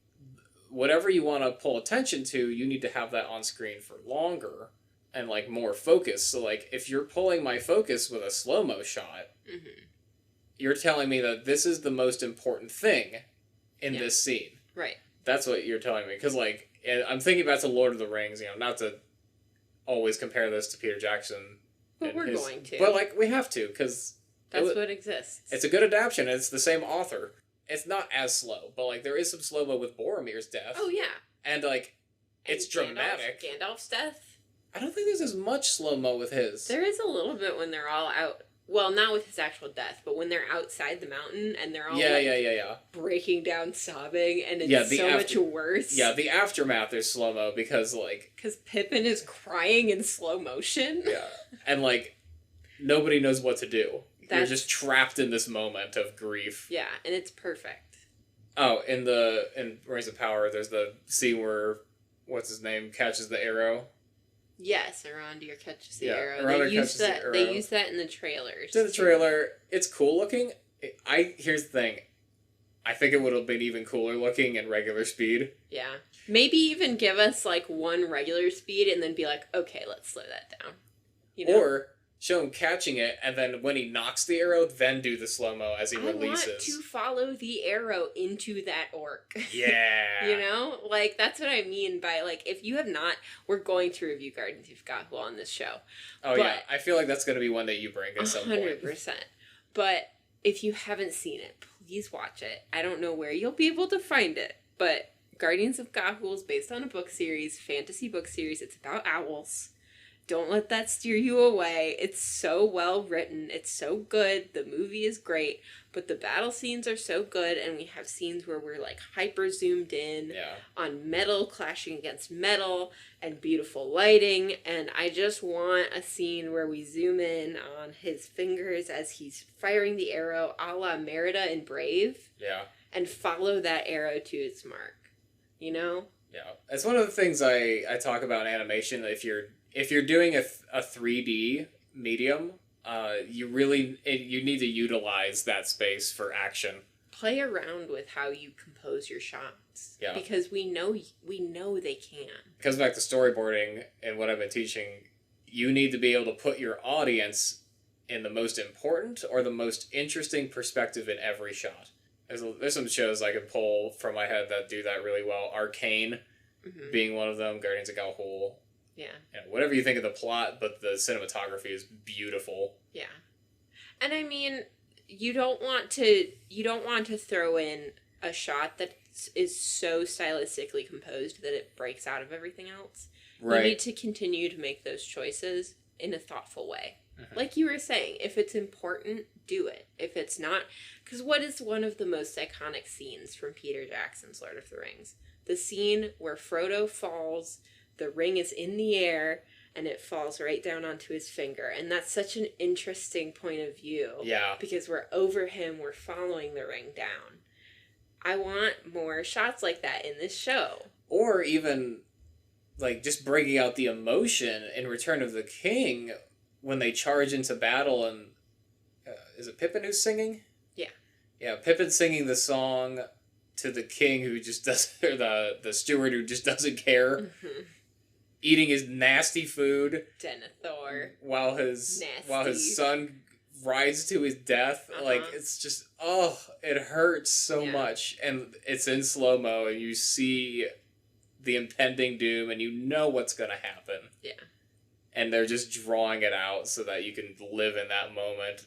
whatever you want to pull attention to, you need to have that on screen for longer and, like, more focus. So, like, if you're pulling my focus with a slow-mo shot, you're telling me that this is the most important thing in this scene. Right. That's what you're telling me. Because, like, I'm thinking back to Lord of the Rings, you know, not to always compare this to Peter Jackson. But we're going to. But, like, we have to, because... That's what exists. It's a good adaptation, and it's the same author. It's not as slow, but, like, there is some slow-mo with Boromir's death. Oh, yeah. And, like, it's dramatic. Gandalf's death? I don't think there's as much slow-mo with his. There is a little bit when they're all out. Well, not with his actual death, but when they're outside the mountain and they're all breaking down sobbing, and it's much worse. Yeah, the aftermath there's slow-mo because, like... Because Pippin is crying in slow motion. Yeah. And, like, nobody knows what to do. You're just trapped in this moment of grief. Yeah, and it's perfect. Oh, in Rings of Power, there's the scene where, what's his name, catches the arrow. Yes, Arondir catches the arrow. Arondir catches the arrow. They use that in the trailers. In the trailer, it's cool looking. Here's the thing. I think it would have been even cooler looking in regular speed. Yeah. Maybe even give us, like, one regular speed and then be like, okay, let's slow that down. You know? Or... show him catching it, and then when he knocks the arrow, then do the slow-mo as he releases. I want to follow the arrow into that orc. Yeah. You know? Like, that's what I mean by, like, if you have not... We're going to review Guardians of Gahul on this show. Oh, yeah. I feel like that's going to be one that you bring at some point. 100%. But if you haven't seen it, please watch it. I don't know where you'll be able to find it, but Guardians of Gahul is based on a book series, fantasy book series. It's about owls. Don't let that steer you away. It's so well written. It's so good. The movie is great. But the battle scenes are so good. And we have scenes where we're like hyper zoomed in on metal clashing against metal and beautiful lighting. And I just want a scene where we zoom in on his fingers as he's firing the arrow a la Merida in Brave. Yeah. And follow that arrow to its mark. you know? Yeah, it's one of the things I talk about in animation. If you're doing a 3D medium, you need to utilize that space for action. Play around with how you compose your shots. Yeah. Because we know they can. It comes back to storyboarding and what I've been teaching. You need to be able to put your audience in the most important or the most interesting perspective in every shot. There's some shows I can pull from my head that do that really well. Arcane being one of them. Guardians of Ga'Hoole. Yeah. Whatever you think of the plot, but the cinematography is beautiful. Yeah. And I mean, you don't want to throw in a shot that is so stylistically composed that it breaks out of everything else. Right. You need to continue to make those choices in a thoughtful way. Mm-hmm. Like you were saying, if it's important, do it. If it's not, because what is one of the most iconic scenes from Peter Jackson's Lord of the Rings? The scene where Frodo falls, the ring is in the air, and it falls right down onto his finger. And that's such an interesting point of view. Yeah. Because we're over him, we're following the ring down. I want more shots like that in this show. Or even, like, just breaking out the emotion in Return of the King when they charge into battle and... is it Pippin who's singing? Yeah. Yeah, Pippin's singing the song to the king who just does... or the steward who just doesn't care. Mm-hmm. Eating his nasty food. Denethor. While his son rides to his death. Like, it's just... oh, it hurts so much. And it's in slow-mo and you see the impending doom and you know what's going to happen. Yeah. And they're just drawing it out so that you can live in that moment.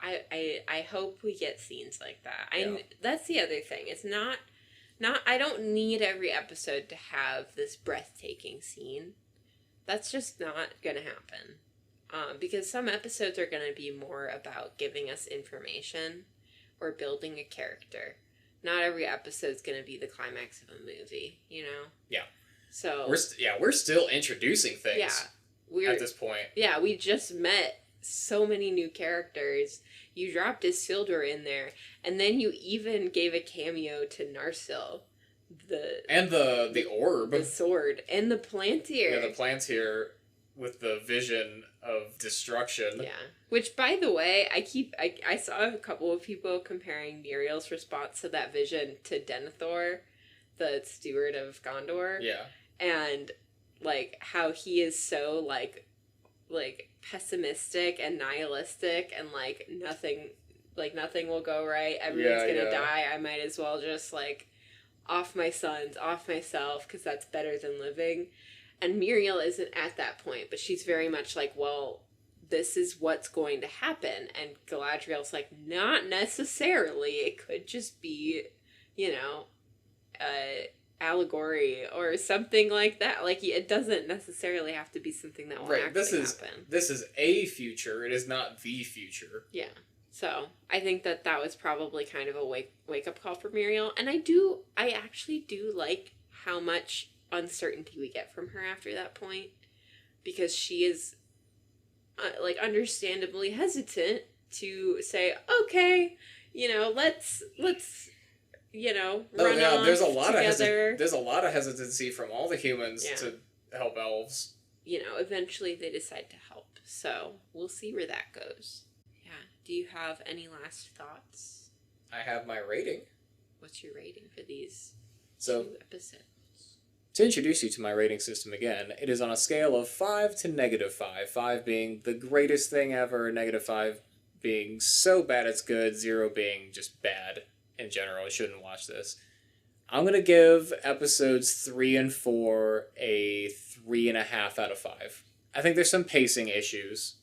I hope we get scenes like that. Yeah. That's the other thing. It's not I don't need every episode to have this breathtaking scene. That's just not going to happen. Because some episodes are going to be more about giving us information or building a character. Not every episode's going to be the climax of a movie, you know? Yeah. So we're still introducing things at this point. Yeah, we just met so many new characters. You dropped Isildur in there, and then you even gave a cameo to Narsil. The orb. The sword. And the Plantier. Yeah, the Plantier with the vision of destruction. Yeah. Which, by the way, I saw a couple of people comparing Muriel's response to that vision to Denethor, the steward of Gondor. Yeah. And, like, how he is so, like pessimistic and nihilistic and, nothing will go right. Everyone's gonna die. I might as well just, off my sons, off myself, because that's better than living. And Muriel isn't at that point, but she's very much like, well, this is what's going to happen. And Galadriel's like, not necessarily. It could just be, allegory or something like that. Like, it doesn't necessarily have to be something that will actually happen. This is a future. It is not the future. Yeah. So I think that was probably kind of a wake up call for Muriel. And I actually do like how much uncertainty we get from her after that point, because she is understandably hesitant to say, okay, let's run off there's a lot together. There's a lot of hesitancy from all the humans to help elves. Eventually they decide to help. So we'll see where that goes. Yeah. Do you have any last thoughts? I have my rating. What's your rating for these 2 episodes? To introduce you to my rating system again, it is on a scale of 5 to -5. 5 being the greatest thing ever, -5 being so bad it's good, 0 being just bad in general. I shouldn't watch this. I'm going to give episodes 3 and 4 a 3.5 out of 5. I think there's some pacing issues,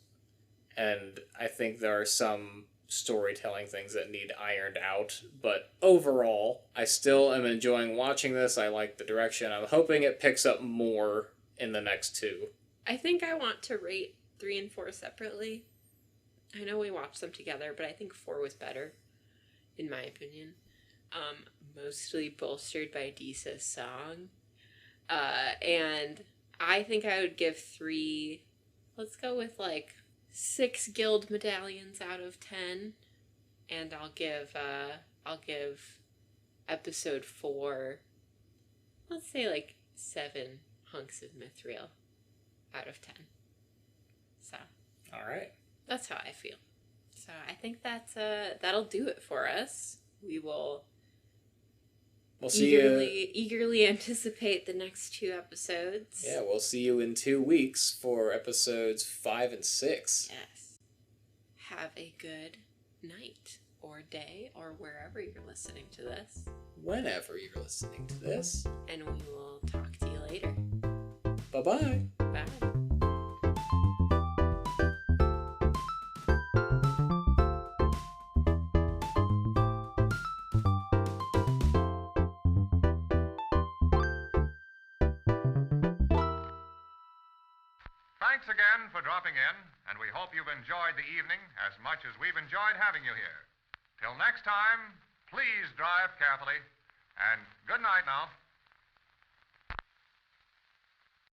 and I think there are some storytelling things that need ironed out, but overall, I still am enjoying watching this. I like the direction. I'm hoping it picks up more in the next 2. I think I want to rate 3 and 4 separately. I know we watched them together, but I think 4 was better, in my opinion. Mostly bolstered by Disa's song. And I think I would give 3, let's go with 6 guild medallions out of 10. And I'll give episode 4 let's say like 7 hunks of mithril out of 10. So. All right. That's how I feel. So I think that'll do it for us. We will We'll see you. eagerly anticipate the next 2 episodes. Yeah, we'll see you in 2 weeks for episodes 5 and 6. Yes. Have a good night or day or wherever you're listening to this. Whenever you're listening to this. And we will talk to you later. Bye-bye. Bye. Thanks again for dropping in, and we hope you've enjoyed the evening as much as we've enjoyed having you here. Till next time, please drive carefully, and good night now.